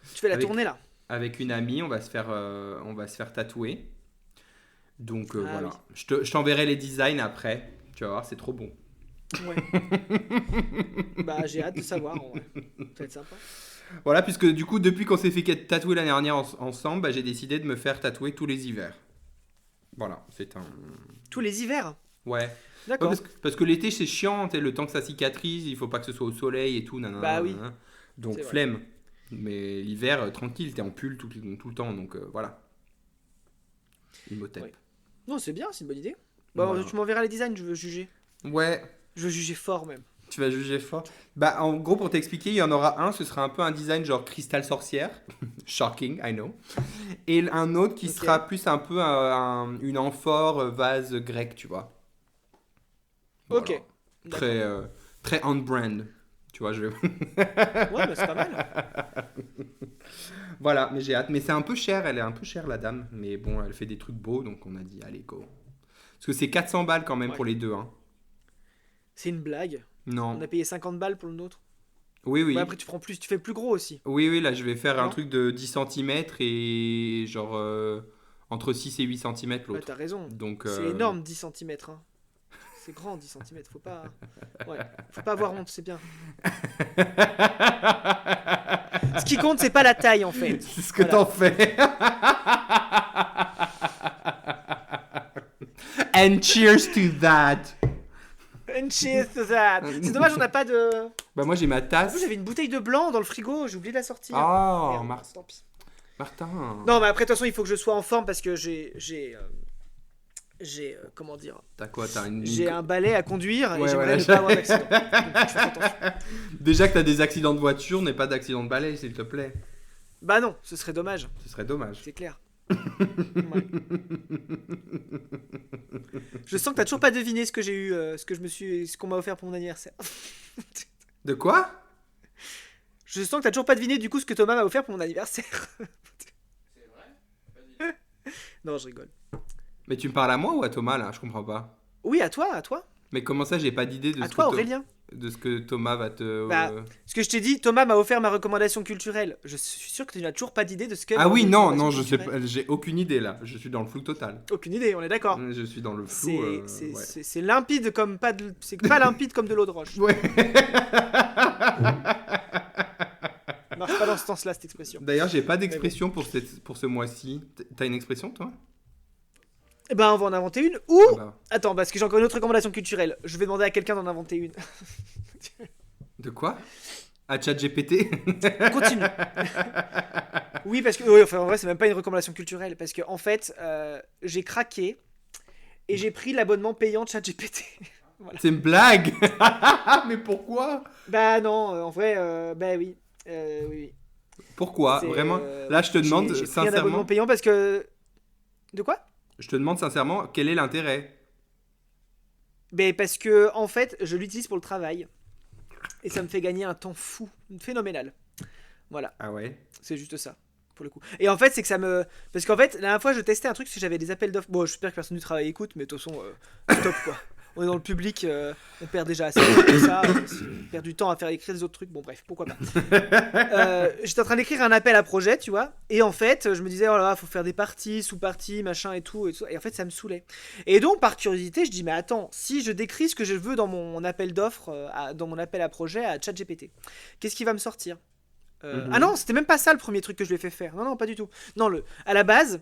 fais la Avec- tournée là. avec une amie. On va se faire tatouer. Donc Ah voilà. oui. Je t'enverrai les designs après. Tu vas voir, c'est trop bon. Ouais. Bah j'ai hâte de savoir. En vrai. Ça va être sympa. Voilà, puisque du coup, depuis qu'on s'est fait tatouer l'année dernière ensemble, bah, j'ai décidé de me faire tatouer tous les hivers. Voilà, c'est un... Tous les hivers. Ouais. Ouais, D'accord. parce que l'été, c'est chiant, t'sais, le temps que ça cicatrise, il faut pas que ce soit au soleil et tout. Nanana, Bah oui. nanana. Donc, C'est vrai. flemme. Mais l'hiver, tranquille, t'es en pull tout le temps, donc voilà. Imhotep. Ouais. Non, c'est bien, c'est une bonne idée. Bah Voilà. tu m'enverras les designs, je veux juger. Ouais, Je veux juger fort même. tu vas juger fort. Bah, en gros, pour t'expliquer, il y en aura un, ce sera un peu un design genre cristal sorcière. Shocking, I know. Et un autre qui Ok. sera plus un peu une amphore vase grec, tu vois. Voilà. Ok. Très, très on-brand. Tu vois, je vais... Ouais, bah c'est pas mal. Voilà, mais j'ai hâte. Mais c'est un peu cher, elle est un peu chère, la dame. Mais bon, elle fait des trucs beaux, donc on a dit, allez, go. Parce que c'est 400 balles quand même Ouais. pour les deux. Hein. C'est une blague. Non. On a payé 50 balles pour le nôtre. Oui, oui. Ouais, après tu prends plus, tu fais plus gros aussi. Oui, oui, là je vais faire un Non. truc de 10 cm et genre entre 6 et 8 cm Ouais, l'autre. t'as raison. Donc, C'est énorme 10 cm. Hein. fait grand, 10 cm. Faut pas avoir honte, c'est bien. Ce qui compte, c'est pas la taille, en fait. C'est ce que Voilà. t'en fais. And cheers to that. And cheers to that. C'est dommage, on n'a pas de... Bah moi j'ai ma En plus, tasse. j'avais une bouteille de blanc dans le frigo, j'ai oublié de la sortir. Oh, Merde, tant pis. Martin. Non, mais après, de toute façon, il faut que je sois en forme parce que j'ai comment dire, T'as quoi? T'as une... j'ai un balai à conduire et Ouais, j'aimerais voilà, ne pas avoir d'accident. Donc, je fais attention. Déjà que t'as des accidents de voiture, n'est pas d'accident de balai, s'il te plaît. Bah non, ce serait dommage, Ce serait dommage. c'est clair. Ouais. Je sens que t'as toujours pas deviné ce que j'ai eu, ce qu'on m'a offert pour mon anniversaire. De quoi? Je sens que t'as toujours pas deviné du coup ce que Thomas m'a offert pour mon anniversaire. C'est vrai? Vas-y. Non, je rigole. Mais tu me parles à moi ou à Thomas là? Je comprends pas. Oui, à toi. Mais comment ça, j'ai pas d'idée de À ce toi, que Aurélien. de ce que Thomas va te. Bah, Ce que je t'ai dit, Thomas m'a offert ma recommandation culturelle. Je suis sûr que tu n'as toujours pas d'idée de ce qu'est Ah ma oui, non, recommandation non, je sais culturelle. pas, j'ai aucune idée là. Je suis dans le flou total. Aucune idée, on est d'accord. Je suis dans le flou. C'est limpide comme pas de... C'est pas limpide comme de l'eau de roche. Ouais. Ça marche pas dans ce sens-là, cette expression. D'ailleurs, j'ai pas d'expression pour ce mois-ci. T'as une expression, toi? Eh ben, on va en inventer une. Ou... Ah bah. Attends, parce que j'ai encore une autre recommandation culturelle. Je vais demander à quelqu'un d'en inventer une. De quoi? À ChatGPT? Continue. Oui, parce que... Oui, enfin, en vrai, c'est même pas une recommandation culturelle. Parce que, en fait, j'ai craqué et j'ai pris l'abonnement payant de ChatGPT. Voilà. C'est une blague. Mais pourquoi? Bah non, en vrai, bah oui. Oui. Pourquoi? C'est, Vraiment? Là, je te demande j'ai pris un abonnement sincèrement. payant parce que... De quoi? Je te demande sincèrement, quel est l'intérêt? Ben parce que en fait, je l'utilise pour le travail et ça me fait gagner un temps fou, phénoménal. Voilà, Ah ouais? c'est juste ça pour le coup. Et en fait, c'est que ça me parce qu'en fait, la dernière fois, je testais un truc parce que j'avais des appels d'offres. Bon, j'espère que personne du travail écoute, mais de toute façon, stop quoi. On est dans le public, on perd déjà assez de ça, on perd du temps à faire écrire des autres trucs. Bon bref, pourquoi pas. J'étais en train d'écrire un appel à projet, tu vois, et en fait, je me disais oh là là, faut faire des parties, sous-parties, machin et tout, et en fait, ça me saoulait. Et donc, par curiosité, je dis mais attends, si je décris ce que je veux dans mon appel d'offres, dans mon appel à projet à ChatGPT, qu'est-ce qui va me sortir? Ah non, c'était même pas ça le premier truc que je lui ai fait faire. Non, pas du tout. Non, à la base.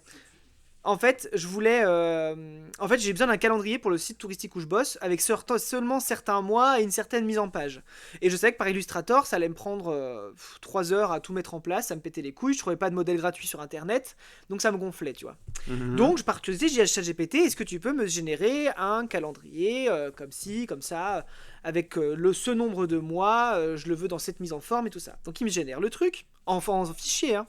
En fait, je voulais. En fait, j'ai besoin d'un calendrier pour le site touristique où je bosse, avec seulement certains mois et une certaine mise en page. Et je savais que par Illustrator, ça allait me prendre 3 heures à tout mettre en place, ça me pétait les couilles, je trouvais pas de modèle gratuit sur internet, donc ça me gonflait, tu vois. Donc, par curiosité, j'ai dit à ChatGPT, est-ce que tu peux me générer un calendrier comme ci, comme ça, avec ce nombre de mois, je le veux dans cette mise en forme et tout ça. Donc, il me génère le truc, en fichier, hein.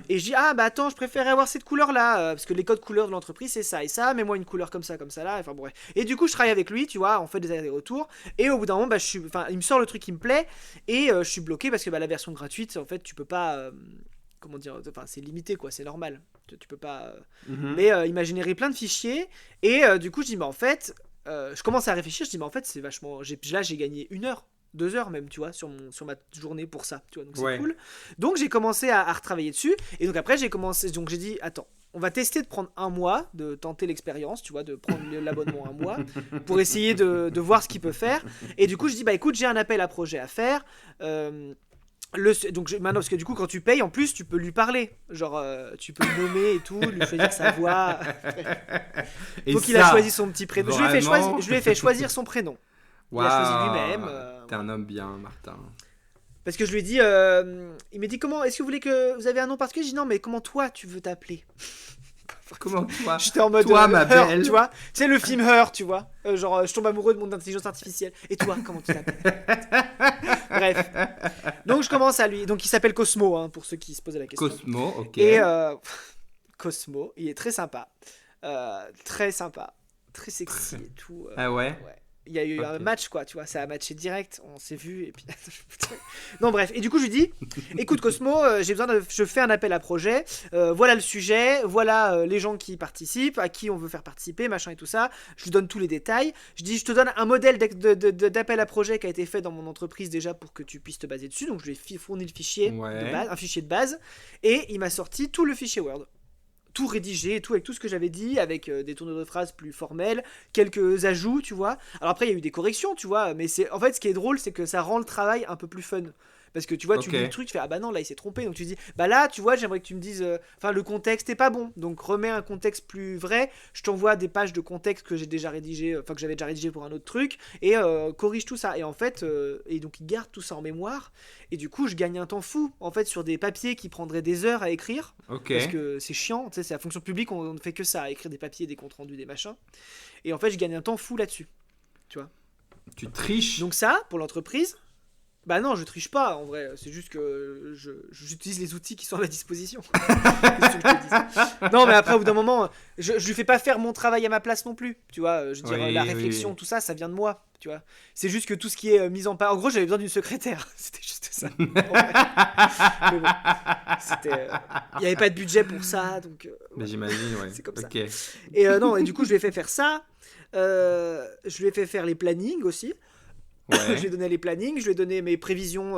Et je dis, ah bah attends, je préférais avoir cette couleur là, parce que les codes couleurs de l'entreprise c'est ça et ça, mets-moi une couleur comme ça là, enfin bon, bref. Et du coup, je travaille avec lui, tu vois, on fait des allers-retours, et au bout d'un moment, bah, il me sort le truc qui me plaît, et je suis bloqué parce que bah, la version gratuite, en fait, tu peux pas. Comment dire, enfin, c'est limité quoi, c'est normal. Tu peux pas. Mais il m'a généré plein de fichiers, et du coup, je dis, bah en fait, je commence à réfléchir, je dis, bah en fait, c'est vachement. Là, j'ai gagné 1 heure. 2 heures même, tu vois, sur ma journée pour ça, tu vois, donc c'est cool. Donc j'ai commencé à retravailler dessus, et donc après donc j'ai dit, attends, on va tester de prendre 1 mois, de tenter l'expérience, tu vois, de prendre l'abonnement 1 mois, pour essayer de voir ce qu'il peut faire, et du coup je dis, bah écoute, j'ai un appel à projet à faire, donc maintenant, parce que du coup quand tu payes, en plus tu peux lui parler, genre tu peux le nommer et tout, lui choisir sa voix, donc il a choisi son petit prénom, je lui ai fait choisir son prénom. Wow. Il a choisi lui-même. T'es un homme bien, Martin. Parce que je lui ai dit, il m'a dit comment, est-ce que vous avez un nom particulier? J'ai dit non, mais comment toi tu veux t'appeler? Comment toi? J'étais en mode toi, ma Her, belle. tu vois, tu sais le film Her, tu vois, genre je tombe amoureux de mon intelligence artificielle. Et toi, comment tu t'appelles? Bref. Donc je commence à lui, donc il s'appelle Cosmo, hein, pour ceux qui se posaient la question. Cosmo, ok. Et Cosmo, il est très sympa, très sexy et tout. Ah ouais. Il y a eu un match quoi, tu vois, ça a matché direct, on s'est vu et puis non bref, et du coup je lui dis écoute Cosmo, je fais un appel à projet, voilà le sujet, voilà les gens qui participent, à qui on veut faire participer, machin et tout ça, je lui donne tous les détails, je dis je te donne un modèle d'appel à projet qui a été fait dans mon entreprise déjà pour que tu puisses te baser dessus, donc je lui ai fourni le fichier de base, un fichier de base, et il m'a sorti tout le fichier Word. tout rédigé et tout, avec tout ce que j'avais dit, avec des tournures de phrases plus formelles, quelques ajouts, tu vois. Alors après, il y a eu des corrections, tu vois, mais en fait, ce qui est drôle, c'est que ça rend le travail un peu plus fun. Parce que tu vois, tu lis le truc, tu fais ah bah non, là il s'est trompé. Donc tu dis bah là, tu vois, j'aimerais que tu me dises. Enfin, le contexte est pas bon. Donc remets un contexte plus vrai. Je t'envoie des pages de contexte que j'ai déjà rédigé, enfin que j'avais déjà rédigé pour un autre truc. Et corrige tout ça. Et en fait, et donc il garde tout ça en mémoire. Et du coup, je gagne un temps fou en fait sur des papiers qui prendraient des heures à écrire. Parce que c'est chiant. Tu sais, c'est la fonction publique, on ne fait que ça, à écrire des papiers, des comptes rendus, des machins. Et en fait, je gagne un temps fou là-dessus. Tu vois. Tu triches. Donc ça, pour l'entreprise. Bah non, je triche pas en vrai, c'est juste que j'utilise les outils qui sont à ma disposition. Qu'est-ce que je te dise ? Non, mais après, au bout d'un moment, je lui fais pas faire mon travail à ma place non plus. Tu vois, je veux dire, la réflexion, tout ça, ça vient de moi. Tu vois, c'est juste que tout ce qui est mise en page. En gros, j'avais besoin d'une secrétaire. C'était juste ça. Mais bon, c'était. Il n'y avait pas de budget pour ça, donc. Mais j'imagine, ouais. C'est comme ça. Et non, et du coup, je lui ai fait faire ça. Je lui ai fait faire les plannings aussi. Ouais. Je lui ai donné les plannings, je lui ai donné mes prévisions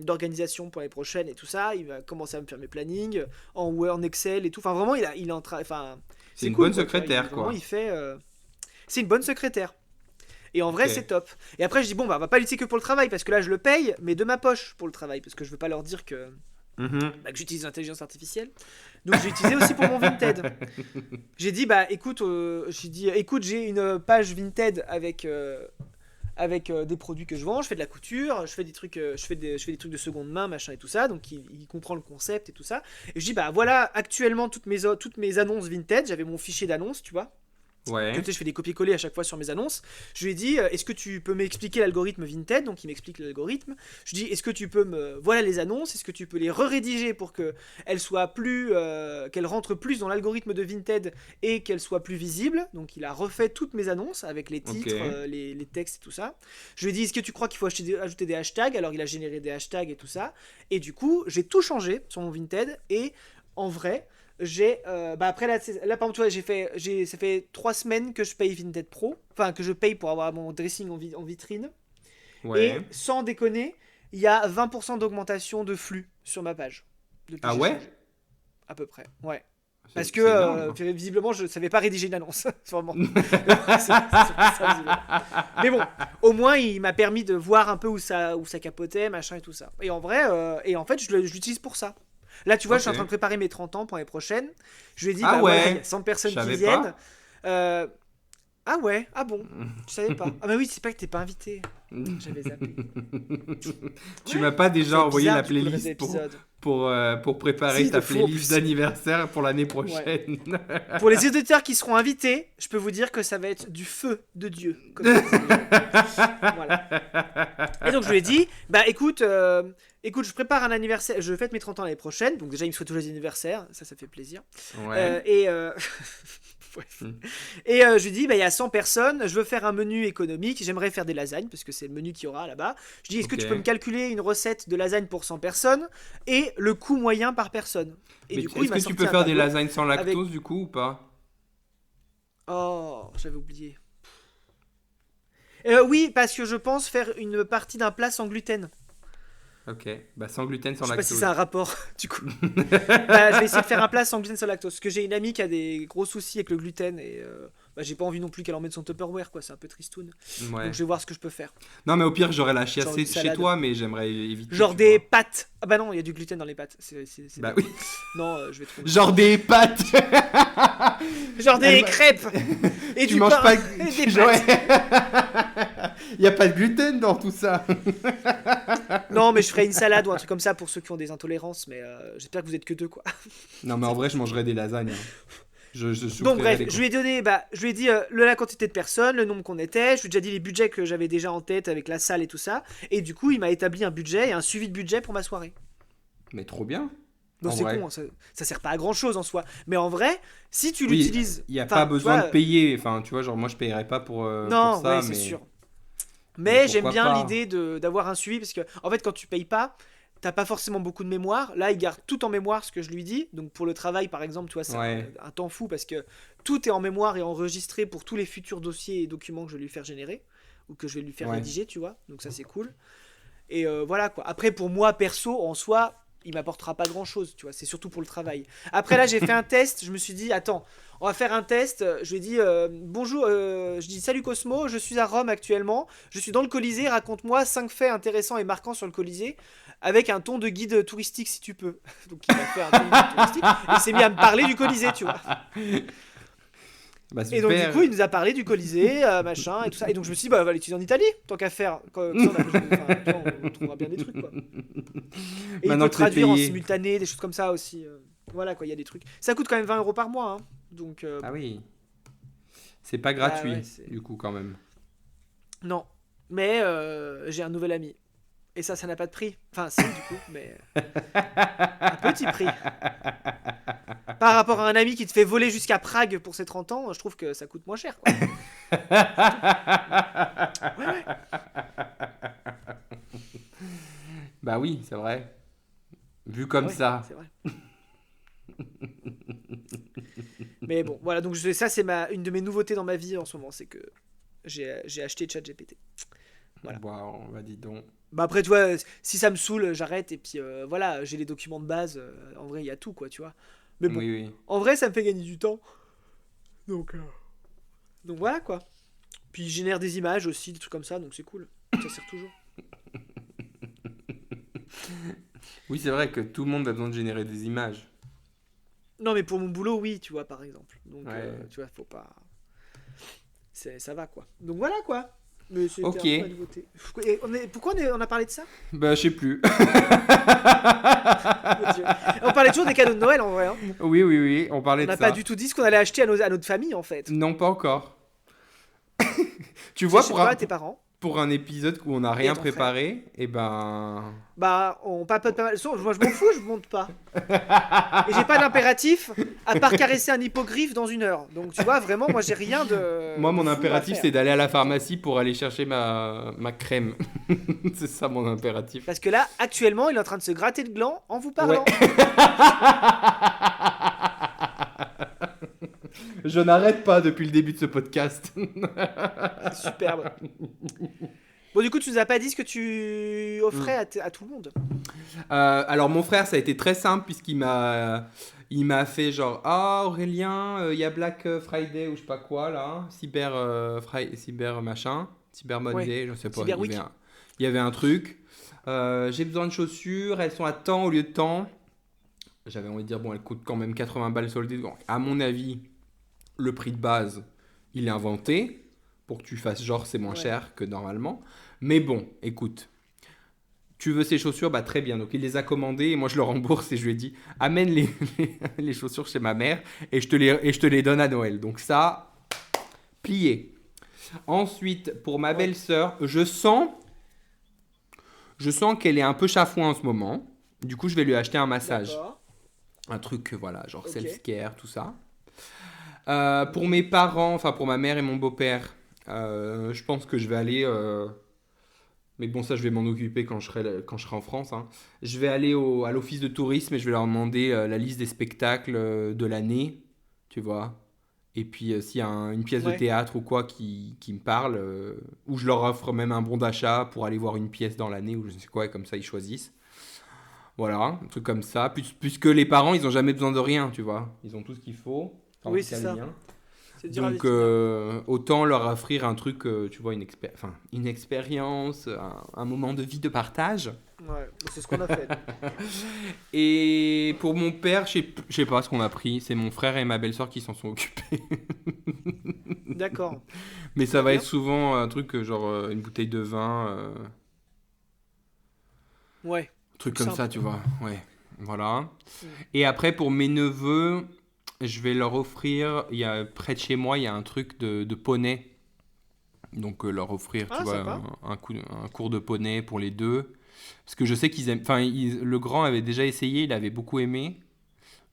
d'organisation pour les prochaines et tout ça. Il va commencer à me faire mes plannings en Word, en Excel et tout. Enfin, vraiment, il est en train. Enfin, c'est une cool, bonne secrétaire, quoi. Vraiment, il fait. C'est une bonne secrétaire. Et en vrai, c'est top. Et après, je dis, bon, bah, on va pas l'utiliser que pour le travail, parce que là, je le paye, mais de ma poche pour le travail, parce que je veux pas leur dire que, que j'utilise l'intelligence artificielle. Donc, j'ai utilisé aussi pour mon Vinted. J'ai dit, bah, écoute, j'ai une page Vinted avec des produits que je vends, je fais de la couture, je fais des trucs de seconde main, machin et tout ça, donc il comprend le concept et tout ça. Et je dis, bah voilà, actuellement, toutes mes annonces Vinted, j'avais mon fichier d'annonces, tu vois. Ouais. Tu sais, je fais des copier-coller à chaque fois sur mes annonces. Je lui ai dit, est-ce que tu peux m'expliquer l'algorithme Vinted ? Donc il m'explique l'algorithme. Je lui dis, est-ce que tu peux voilà les annonces, est-ce que tu peux les re-rédiger pour qu'elles soient plus, qu'elles rentrent plus dans l'algorithme de Vinted et qu'elles soient plus visibles. Donc il a refait toutes mes annonces avec les titres, les textes et tout ça. Je lui ai dit, est-ce que tu crois qu'il faut ajouter des hashtags ? Alors il a généré des hashtags et tout ça. Et du coup, j'ai tout changé sur mon Vinted et en vrai. J'ai après là par exemple tu vois ça fait 3 semaines que je paye Vinted Pro, enfin que je paye pour avoir mon dressing en vitrine. Ouais. Et sans déconner, il y a 20% d'augmentation de flux sur ma page. Ah ouais changé. À peu près, ouais. Parce que visiblement je savais pas rédiger une annonce vraiment. c'est ça, mais bon, au moins il m'a permis de voir un peu où ça capotait, machin et tout ça. Et en vrai et en fait je l'utilise pour ça. Là, tu vois, je suis en train de préparer mes 30 ans pour l'année prochaine. Je lui ai dit, voilà, il y a 100 personnes qui viennent. Ah ouais, ah bon, tu savais pas. Ah bah oui, c'est pas que t'es pas invité. J'avais zappé. Tu m'as pas déjà envoyé la playlist pour préparer ta playlist d'anniversaire pour l'année prochaine. Ouais. Pour les auditeurs qui seront invités, je peux vous dire que ça va être du feu de Dieu. Voilà. Et donc je lui ai dit, bah écoute, je prépare un anniversaire, je fête mes 30 ans l'année prochaine, donc déjà il me souhaite tous les anniversaires, ça fait plaisir. Ouais. Et je lui dis, bah il y a 100 personnes, je veux faire un menu économique, j'aimerais faire des lasagnes, parce que c'est le menu qu'il y aura là-bas. Je dis, est-ce que tu peux me calculer une recette de lasagne pour 100 personnes et le coût moyen par personne. Et mais du coup, est-ce que tu peux faire des lasagnes sans lactose du coup ou pas ? Oh, j'avais oublié. Oui, parce que je pense faire une partie d'un plat sans gluten. Ok, bah sans gluten, sans lactose. Je sais pas si c'est un rapport, du coup. Je vais essayer de faire un plat sans gluten, sans lactose. Parce que j'ai une amie qui a des gros soucis avec le gluten et j'ai pas envie non plus qu'elle emmène son Tupperware, quoi. C'est un peu tristoun. Ouais. Donc je vais voir ce que je peux faire. Non, mais au pire, j'aurais la chiassée chez toi, mais j'aimerais éviter. Genre des pâtes. Ah bah non, il y a du gluten dans les pâtes. C'est bah oui. Non, je vais trouver. Genre des pâtes. Genre des crêpes. Et tu du manges pain. pas. Et des pâtes. Il y a pas de gluten dans tout ça. Non, mais je ferai une salade ou un truc comme ça pour ceux qui ont des intolérances, mais j'espère que vous êtes que 2, quoi. Non, mais en vrai, je mangerais des lasagnes. Donc bref, je lui ai dit la quantité de personnes, le nombre qu'on était, je lui ai déjà dit les budgets que j'avais déjà en tête avec la salle et tout ça, et du coup il m'a établi un budget et un suivi de budget pour ma soirée. Mais trop bien. Donc c'est con, ça sert pas à grand chose en soi, mais en vrai, si tu l'utilises... Il n'y a pas besoin de payer, enfin tu vois, genre moi je payerais pas pour ça. Non, ouais, c'est sûr. Mais j'aime bien l'idée d'avoir un suivi, parce que en fait quand tu payes pas, t'as pas forcément beaucoup de mémoire. Là, il garde tout en mémoire ce que je lui dis. Donc pour le travail, par exemple, tu vois, c'est un temps fou parce que tout est en mémoire et enregistré pour tous les futurs dossiers et documents que je vais lui faire générer ou que je vais lui faire rédiger, tu vois. Donc ça, c'est cool. Et voilà quoi. Après, pour moi perso, en soi, il m'apportera pas grand chose, tu vois, c'est surtout pour le travail. Après là j'ai fait un test, je me suis dit attends, on va faire un test, je lui ai dit bonjour, je dis salut Cosmo, je suis à Rome actuellement, je suis dans le Colisée, raconte-moi 5 faits intéressants et marquants sur le Colisée, avec un ton de guide touristique si tu peux. Donc il m'a fait un ton de guide touristique, et il s'est mis à me parler du Colisée, tu vois. Bah, Et donc du super. coup il nous a parlé du Colisée, machin, et tout ça, et donc je me suis dit bah on va l'étudier en Italie, tant qu'à faire, comme ça on trouvera bien des trucs quoi. Et il Maintenant peut que c'est traduire en payé. simultané, des choses comme ça aussi. Voilà quoi, il y a des trucs. Ça coûte quand même 20 € par mois, hein. Donc, Ah oui. C'est pas bah gratuit, ouais, c'est- du coup, quand même. non. Mais j'ai un nouvel ami. Et ça n'a pas de prix. Enfin, si, du coup, mais un petit prix. Par rapport à un ami qui te fait voler jusqu'à Prague pour ses 30 ans, je trouve que ça coûte moins cher, quoi. Ouais, ouais. Bah oui, c'est vrai. Vu Ah comme ouais, ça. c'est vrai. Mais bon, voilà, donc ça, c'est une de mes nouveautés dans ma vie en ce moment, c'est que j'ai acheté ChatGPT. Voilà. Waouh, bah dis donc. Bah après, tu vois, si ça me saoule, j'arrête. Et puis voilà, j'ai les documents de base. En vrai, il y a tout, quoi, tu vois. Mais bon, Oui, oui. en vrai, ça me fait gagner du temps. Donc voilà, quoi. Puis il génère des images aussi, des trucs comme ça, donc c'est cool. Ça sert toujours. Oui, c'est vrai que tout le monde a besoin de générer des images. Non, mais pour mon boulot, oui, tu vois, par exemple. Donc, Ouais. tu vois, faut pas... Ça va, quoi. Donc voilà, quoi. Mais c'était Ok. un peu la nouveauté. Et pourquoi on a parlé de ça? Bah, je sais plus. Mon Dieu. On parlait toujours des cadeaux de Noël, en vrai, hein. Oui, oui, oui, on On parlait de n'a ça. pas du tout dit ce qu'on allait acheter à notre famille, en fait. Non, pas encore. Tu Tu vois, achètes quoi à tes parents? pour un épisode où on n'a Et à rien ton préparé, et ben... Bah, on papote pas mal. Moi, je m'en fous, je monte pas. Et j'ai pas d'impératif à part caresser un hippogriffe dans 1 heure. Donc, tu vois, vraiment, moi, j'ai rien de. Moi, mon de fou à impératif, faire. c'est d'aller à la pharmacie pour aller chercher ma crème. C'est ça, mon impératif. Parce que là, actuellement, il est en train de se gratter le gland en vous parlant. Je n'arrête pas depuis le début de ce podcast. Superbe. Bon, du coup, tu nous as pas dit ce que tu offrais à tout le monde. Alors, mon frère, ça a été très simple puisqu'il m'a fait genre, ah Aurélien, il y a Black Friday ou je sais pas quoi là, cyber machin, Cyber Monday, je sais pas. Cyber il y Week. avait il y avait un truc. J'ai besoin de chaussures, elles sont à temps au lieu de temps. J'avais envie de dire, bon, elles coûtent quand même 80 balles soldées. Donc, à mon avis, le prix de base, il est inventé pour que tu fasses genre c'est moins Ouais. cher que normalement. Mais bon, écoute, tu veux ces chaussures, bah très bien. Donc il les a commandées et moi je le rembourse et je lui ai dit amène les chaussures chez ma mère et je te les donne à Noël. Donc ça, plié. Ensuite, pour ma belle-sœur, je sens qu'elle est un peu chafouin en ce moment. Du coup, je vais lui acheter un massage. D'accord. Un truc, voilà, genre Ok. self-care, tout ça. Pour mes parents, enfin pour ma mère et mon beau-père, je pense que je vais aller... mais bon, ça, je vais m'en occuper quand je serai en France, hein. Je vais aller à l'office de tourisme et je vais leur demander la liste des spectacles de l'année, tu vois. Et puis, s'il y a une pièce de Ouais. théâtre ou quoi qui me parle, ou je leur offre même un bon d'achat pour aller voir une pièce dans l'année ou je sais quoi, et comme ça, ils choisissent. Voilà, un truc comme ça. Puisque les parents, ils n'ont jamais besoin de rien, tu vois. Ils ont tout ce qu'il faut. Enfin, en Oui, tout c'est cas, ça. les miens. C'est dur à Donc, définir. autant leur offrir un truc, tu vois, une expérience, un moment de vie de partage. Ouais, c'est ce qu'on a fait. Et pour mon père, je sais pas ce qu'on a pris. C'est mon frère et ma belle-sœur qui s'en sont occupés. D'accord. Mais ça Très va bien. être souvent un truc genre une bouteille de vin, Ouais. un truc Tout comme ça, simple. tu vois. Ouais, voilà. Mm. Et après, pour mes neveux, je vais leur offrir, près de chez moi, il y a un truc de poney. Donc leur offrir, tu Ah, vois, sympa. un cours de poney pour les deux. Parce que je sais qu'ils aiment... Enfin, le grand avait déjà essayé, il avait beaucoup aimé.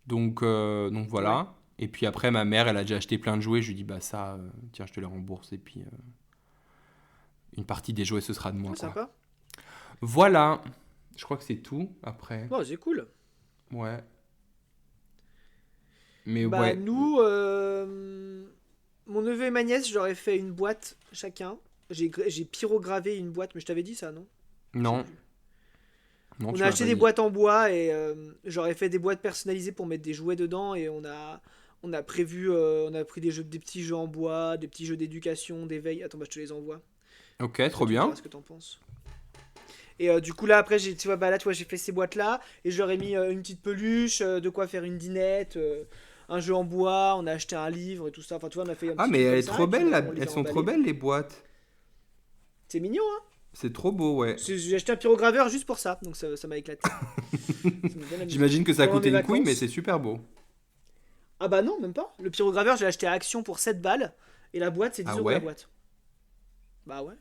Donc voilà. Ouais. Et puis après, ma mère, elle a déjà acheté plein de jouets. Je lui dis, bah ça, tiens, je te les rembourse. Et puis, une partie des jouets, ce sera de moi, Ouais, quoi. sympa. Voilà. Je crois que c'est tout, après. Bon, c'est cool. Ouais. Mais Bah, ouais. nous, mon neveu et ma nièce, je leur ai fait une boîte chacun. J'ai pyrogravé une boîte, mais je t'avais dit ça, non? Je sais Non. plus. Non, On tu a m'as acheté pas des dit. boîtes en bois et j'aurais fait des boîtes personnalisées pour mettre des jouets dedans et on a prévu, on a pris des petits jeux en bois, des petits jeux d'éducation, d'éveil. Attends, bah, je te les envoie. Ok, Comme ça, trop tu me diras bien. ce que t'en penses. Et du coup là après tu vois bah là tu vois j'ai fait ces boîtes là et je leur ai mis une petite peluche, de quoi faire une dinette, un jeu en bois, on a acheté un livre et tout ça. Enfin tu vois on a fait un Ah, petit mais truc elle comme est ça trop et puis belle, maintenant on les elles a sont trop emballés. belles, les boîtes. C'est mignon hein. C'est trop beau, ouais. J'ai acheté un pyrograveur juste pour ça donc ça m'a éclaté. Ça m'a bien amusé. J'imagine que ça a Pendant coûté mes une couille, mais vacances. c'est super beau. Ah bah non même pas. Le pyrograveur j'ai acheté à Action pour 7 balles et la boîte c'est 10 Ah euros la ouais? boîte. Bah ouais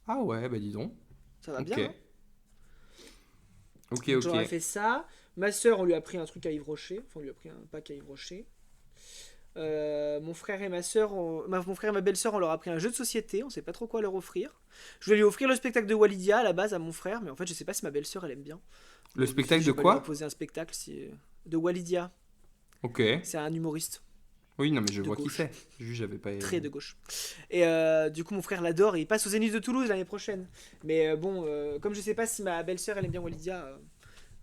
Ah ouais, bah dis donc. ça va Ok. bien hein. Ok, Donc ok. j'aurais fait ça. Ma soeur, on lui a pris un truc à Yves Rocher. Enfin, on lui a pris un pack à Yves Rocher. Mon frère et ma soeur, mon frère et ma belle-sœur, on leur a pris un jeu de société. On sait pas trop quoi leur offrir. Je voulais lui offrir le spectacle de Walidia à la base à mon frère, mais en fait, je sais pas si ma belle-sœur elle aime bien. Le Donc, je me suis dit, spectacle je de vais pas lui quoi? imposer un spectacle de Walidia. Ok. C'est un humoriste Oui, non, mais je de vois qui gauche, c'est. Juste, j'avais pas. très de gauche. Et du coup, mon frère l'adore et il passe au Zénith de Toulouse l'année prochaine. Mais bon, comme je sais pas si ma belle-sœur elle aime bien Walidia,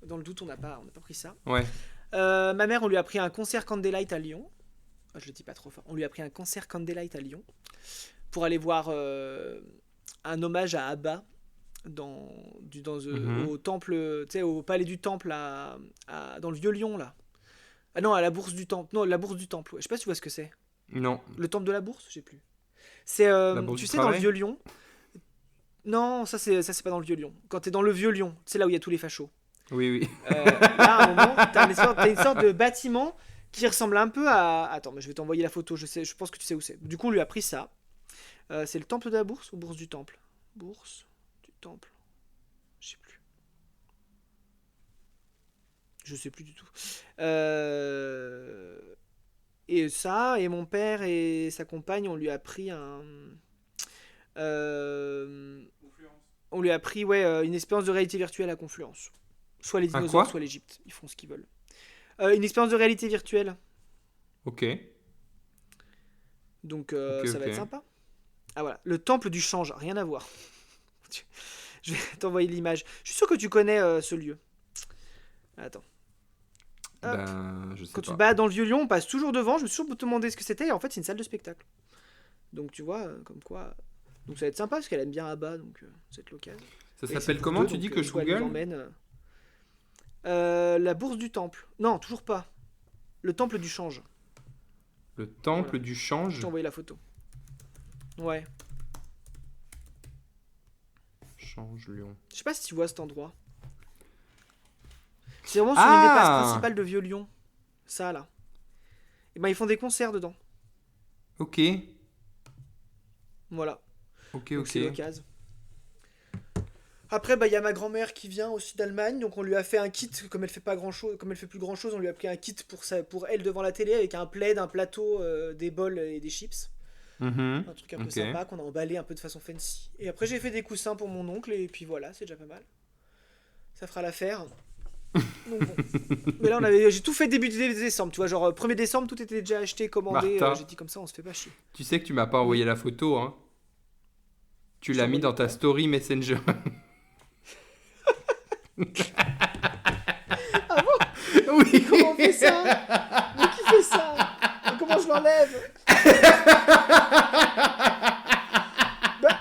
dans le doute, on n'a pas pris ça. Ouais. Ma mère, on lui a pris un concert Candlelight à Lyon. Ah, je le dis pas trop fort. On lui a pris un concert Candlelight à Lyon pour aller voir un hommage à ABBA Mhm. au temple, tu sais, au palais du temple dans le Vieux-Lyon là. Ah non, à la bourse du temple. Non, la bourse du temple. Ouais. Je sais pas si tu vois ce que c'est. Non. Le temple de la bourse, je sais plus. C'est, La bourse tu du sais, dans le travail? Vieux-Lyon. Non, ça c'est pas dans le Vieux-Lyon. Quand t'es dans le Vieux-Lyon, c'est là où il y a tous les fachos. Oui, oui. Là, à un moment, t'as une sorte de bâtiment qui ressemble un peu à. Attends, mais je vais t'envoyer la photo, je pense que tu sais où c'est. Du coup, on lui a pris ça. C'est le temple de la bourse ou bourse du temple? Bourse du temple. Je sais plus. Je sais plus du tout. Et ça, et mon père et sa compagne, on lui a pris un. euh, Confluence. On lui a pris ouais, une expérience de réalité virtuelle à Confluence. Soit les Un dinosaures, quoi? soit l'Égypte. Ils font ce qu'ils veulent. Une expérience de réalité virtuelle. Ok. Donc Ok, ça va être ok. sympa. Ah voilà, le temple du change, rien à voir. Je vais t'envoyer l'image. Je suis sûr que tu connais ce lieu. Attends. Hop. Je sais Quand tu te pas. balades dans le Vieux-Lyon, on passe toujours devant. Je me suis toujours demandé ce que c'était. Et en fait, c'est une salle de spectacle. Donc tu vois, comme quoi. Donc ça va être sympa parce qu'elle aime bien Abba. Donc c'est l'occasion. Ça Et c'est s'appelle pour comment? deux, Tu dis donc, que je soit elle nous google? emmène. La bourse du temple. Non, toujours pas. Le temple du change. Le temple Voilà. du Je change. t'ai envoyé la photo. Ouais. Change Lyon. Je sais pas si tu vois cet endroit. C'est vraiment sur une des places Ah! principales de Vieux-Lyon. Ça là. Et ben ils font des concerts dedans. Ok. Voilà. Ok, Donc ok. c'est l'occasion. Après, bah, il y a ma grand-mère qui vient aussi d'Allemagne, donc on lui a fait un kit, comme elle fait pas grand chose, comme elle fait plus grand chose, on lui a pris un kit pour elle devant la télé avec un plaid, un plateau, des bols et des chips. Mhm. Un truc un peu Ok. sympa qu'on a emballé un peu de façon fancy. Et après, j'ai fait des coussins pour mon oncle, et puis voilà, c'est déjà pas mal. Ça fera l'affaire. Donc bon. Mais là, j'ai tout fait début décembre, tu vois, genre 1er décembre, tout était déjà acheté, commandé. Martha. J'ai dit comme ça, on se fait pas chier. Tu sais que tu m'as pas envoyé la photo, hein? Tu Je l'as t'ai mis dans envoyé ta story Messenger. Ah bon? Oui. Comment on fait ça? Mais qui fait ça? Et comment je l'enlève? Bah.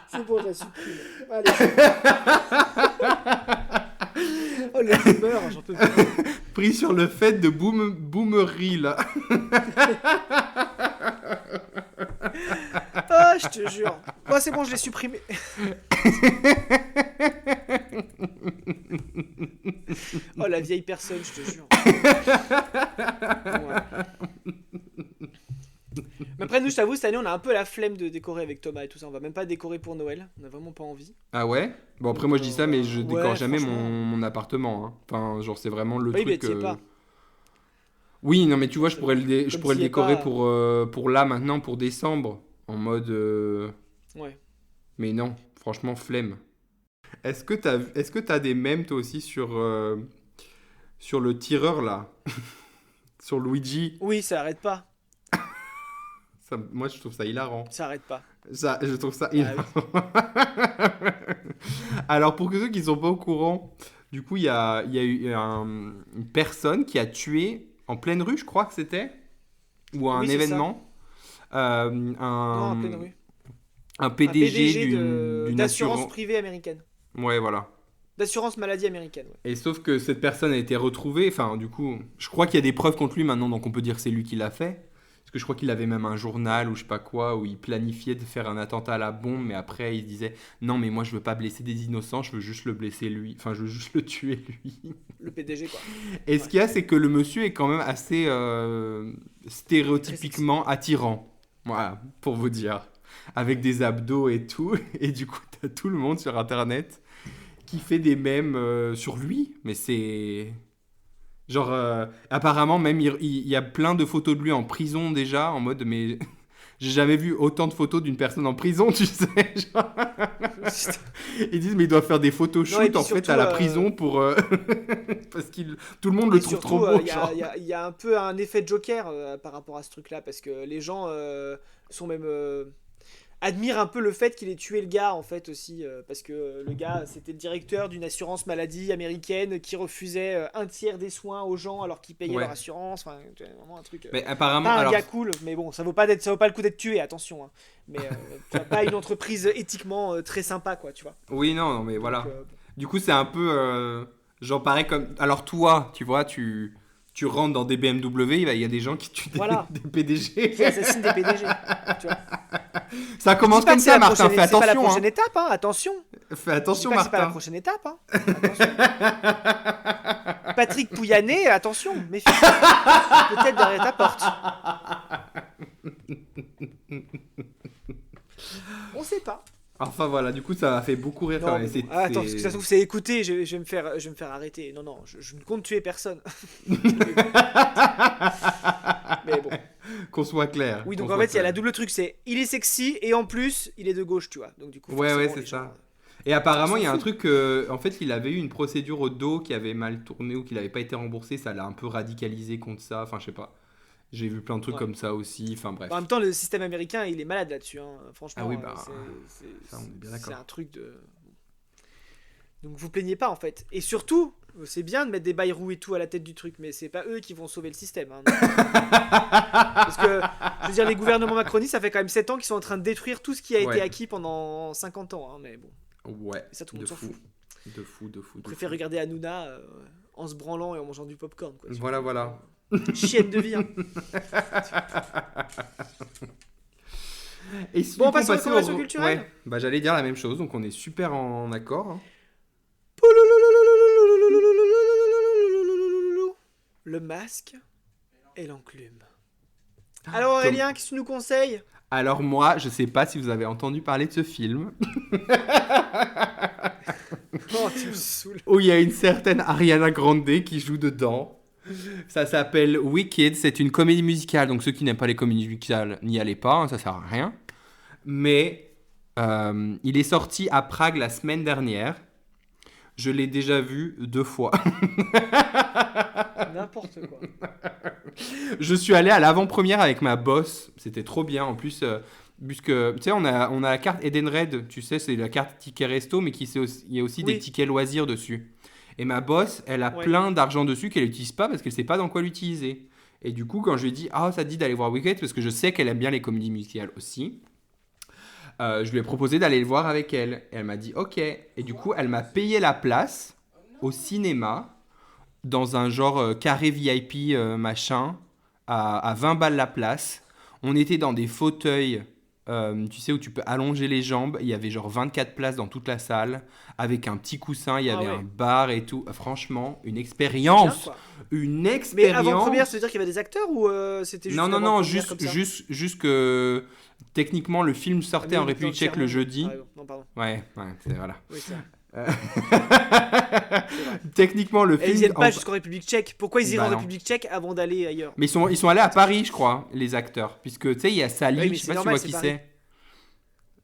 C'est bon, je la supprime. Allez. Oh, le boomer, j'en peux plus. Pris sur le fait de boomerie, là. Ah, je te jure. Bon, c'est bon, je l'ai supprimé. Oh, la vieille personne, je te jure. Ouais. Mais après, nous, je t'avoue, cette année, on a un peu la flemme de décorer avec Thomas et tout ça. On va même pas décorer pour Noël. On a vraiment pas envie. Ah ouais? Bon, après, moi, je dis ça, mais je Ouais, décore jamais franchement. mon appartement, hein. Enfin, genre, c'est vraiment le Oui, mais truc... t'y es pas. Oui, non, mais tu vois, je pourrais je Comme pourrais le t'y es décorer pas. pour là, maintenant, pour décembre. En mode... Ouais. Mais non, franchement, flemme. Est-ce que t'as des mèmes, toi aussi, sur le tireur, là? Sur Luigi? Oui, ça arrête pas. Moi, je trouve ça hilarant. Ça arrête pas. Ça, je trouve ça oui. énorme. Alors, pour ceux qui ne sont pas au courant, du coup, il y a eu une personne qui a tué en pleine rue, je crois que c'était, ou à un Oui, c'est ça. événement, Non, en pleine un, rue. un Un PDG PDG d'une d'assurance assurance. privée américaine. Ouais, voilà. D'assurance maladie américaine, ouais. Et sauf que cette personne a été retrouvée, enfin, du coup, je crois qu'il y a des preuves contre lui maintenant, donc on peut dire que c'est lui qui l'a fait. Parce que je crois qu'il avait même un journal ou je sais pas quoi, où il planifiait de faire un attentat à la bombe, mais après il se disait non, mais moi je veux pas blesser des innocents, je veux juste le blesser lui, enfin je veux juste le tuer lui. Le PDG, quoi. Et ce qu'il y a, c'est que le monsieur est quand même assez stéréotypiquement attirant. Voilà, pour vous dire. Avec des abdos et tout. Et du coup, t'as tout le monde sur internet qui fait des mèmes sur lui. Mais c'est. Genre, apparemment, même il y a plein de photos de lui en prison déjà, en mode, mais j'ai jamais vu autant de photos d'une personne en prison, tu sais. Genre, ils disent, mais il doit faire des photos Non, et shoot puis en fait surtout, à la prison pour. Parce que tout le monde le Et trouve surtout, trop beau. il Genre. y a un peu un effet de Joker par rapport à ce truc-là, parce que les gens sont même admirent un peu le fait qu'il ait tué le gars en fait aussi, parce que le gars c'était le directeur d'une assurance maladie américaine qui refusait un tiers des soins aux gens alors qu'ils payaient Ouais. leur assurance. Enfin, tu vois, vraiment un truc. Mais apparemment, Pas un alors. gars cool, mais bon, ça vaut pas le coup d'être tué, attention. Hein. Mais tu vois, pas une entreprise éthiquement très sympa, quoi, tu vois. Oui, non, non, mais voilà. Donc, Du coup, c'est un peu. Genre, pareil comme. Alors, toi, tu vois, tu rentres dans des BMW, il y a des gens qui tuent des, Voilà. des PDG. qui assassine des PDG. Tu vois. Ça Je commence dis pas comme que c'est ça, la Martin. prochaine- Fais c'est pas la attention. prochaine étape, hein, attention. Fais Je attention, dis pas que c'est pas la Martin. prochaine étape, hein. Attention. Patrick Pouyanné, attention, méfie-toi. Peut-être derrière ta porte. On sait pas. Enfin, voilà, du coup, ça m'a fait beaucoup rire. Non, quand mais même. bon. Ah, attends, parce que ça se trouve, c'est écouté, je vais me faire arrêter. Non, non, je ne compte tuer personne. Mais bon. Qu'on soit clair. Oui, qu'on donc en soit fait, il y a la clair. double truc, c'est il est sexy et en plus, il est de gauche, tu vois. Donc du coup, Ouais, forcément, ouais, c'est les gens, ça. Et apparemment, Ils il y a s'en un truc, en fait, il avait eu une procédure au dos qui avait mal tourné ou qui n'avait pas été remboursée, ça l'a un peu radicalisé contre ça, enfin, je sais pas. J'ai vu plein de trucs Ouais. comme ça aussi, enfin, bref. En même temps, le système américain, il est malade là-dessus. Hein. Franchement, Ah oui, bah, c'est- ça, on est bien c'est d'accord. un truc de. Donc vous plaignez pas en fait. Et surtout, c'est bien de mettre des bayrous et tout à la tête du truc, mais c'est pas eux qui vont sauver le système. Hein. Parce que, je veux dire, les gouvernements macronistes, ça fait quand même 7 ans qu'ils sont en train de détruire tout ce qui a été Ouais. acquis pendant 50 ans. Hein. Mais bon, Ouais, et ça tout le de monde s'en fou. fout. De fou, de fou. On De préfère fou. regarder Hanouna en se branlant et en mangeant du popcorn. Quoi. Voilà, voilà. Chienne de vie. Hein. Et si Bon, on du coup, passe aux passait recommandations culturelles. Ouais, bah j'allais dire la même chose, donc on est super en accord. Hein. Le masque et l'enclume. Alors Aurélien, qu'est-ce que tu nous conseilles? Alors moi, je sais pas si vous avez entendu parler de ce film, Oh, tu me saoules. où il y a une certaine Ariana Grande qui joue dedans. Ça s'appelle Wicked, c'est une comédie musicale, donc ceux qui n'aiment pas les comédies musicales, n'y allez pas, hein, ça sert à rien. Mais il est sorti à Prague la semaine dernière. Je l'ai déjà vu 2 fois. N'importe quoi. Je suis allé à l'avant-première avec ma boss. C'était trop bien. En plus, puisque tu sais, on a la carte Edenred. Tu sais, c'est la carte ticket resto, mais il y a aussi Oui. des tickets loisirs dessus. Et ma boss, elle a Ouais. plein d'argent dessus qu'elle n'utilise pas parce qu'elle ne sait pas dans quoi l'utiliser. Et du coup, quand je lui ai dit, ah, ça te dit d'aller voir Wicked, parce que je sais qu'elle aime bien les comédies musicales aussi. Je lui ai proposé d'aller le voir avec elle. Et elle m'a dit ok. Et du coup, elle m'a payé la place au cinéma dans un genre carré VIP machin à 20 balles la place. On était dans des fauteuils, tu sais, où tu peux allonger les jambes. Il y avait genre 24 places dans toute la salle avec un petit coussin. Il y Ah avait ouais. un bar et tout. Franchement, une Bien, expérience. quoi. Une Mais expérience. avant-première, ça veut dire qu'il y avait des acteurs ou c'était juste Non, une non, non, avant-première comme ça juste que techniquement le film Ah, sortait mais en oui, République dans tchèque le tiers-monde. jeudi. Ah, ouais, non, pardon. Ouais, c'est voilà. Oui, c'est vrai. Techniquement le Et ils film. viennent pas en- jusqu'en République tchèque. Pourquoi ils iraient Bah en non. République tchèque avant d'aller ailleurs? Mais ils sont allés à Paris, je crois, les acteurs. Puisque tu sais, il y a Sally, Oui, mais je sais c'est pas si tu normal, vois c'est qui Paris.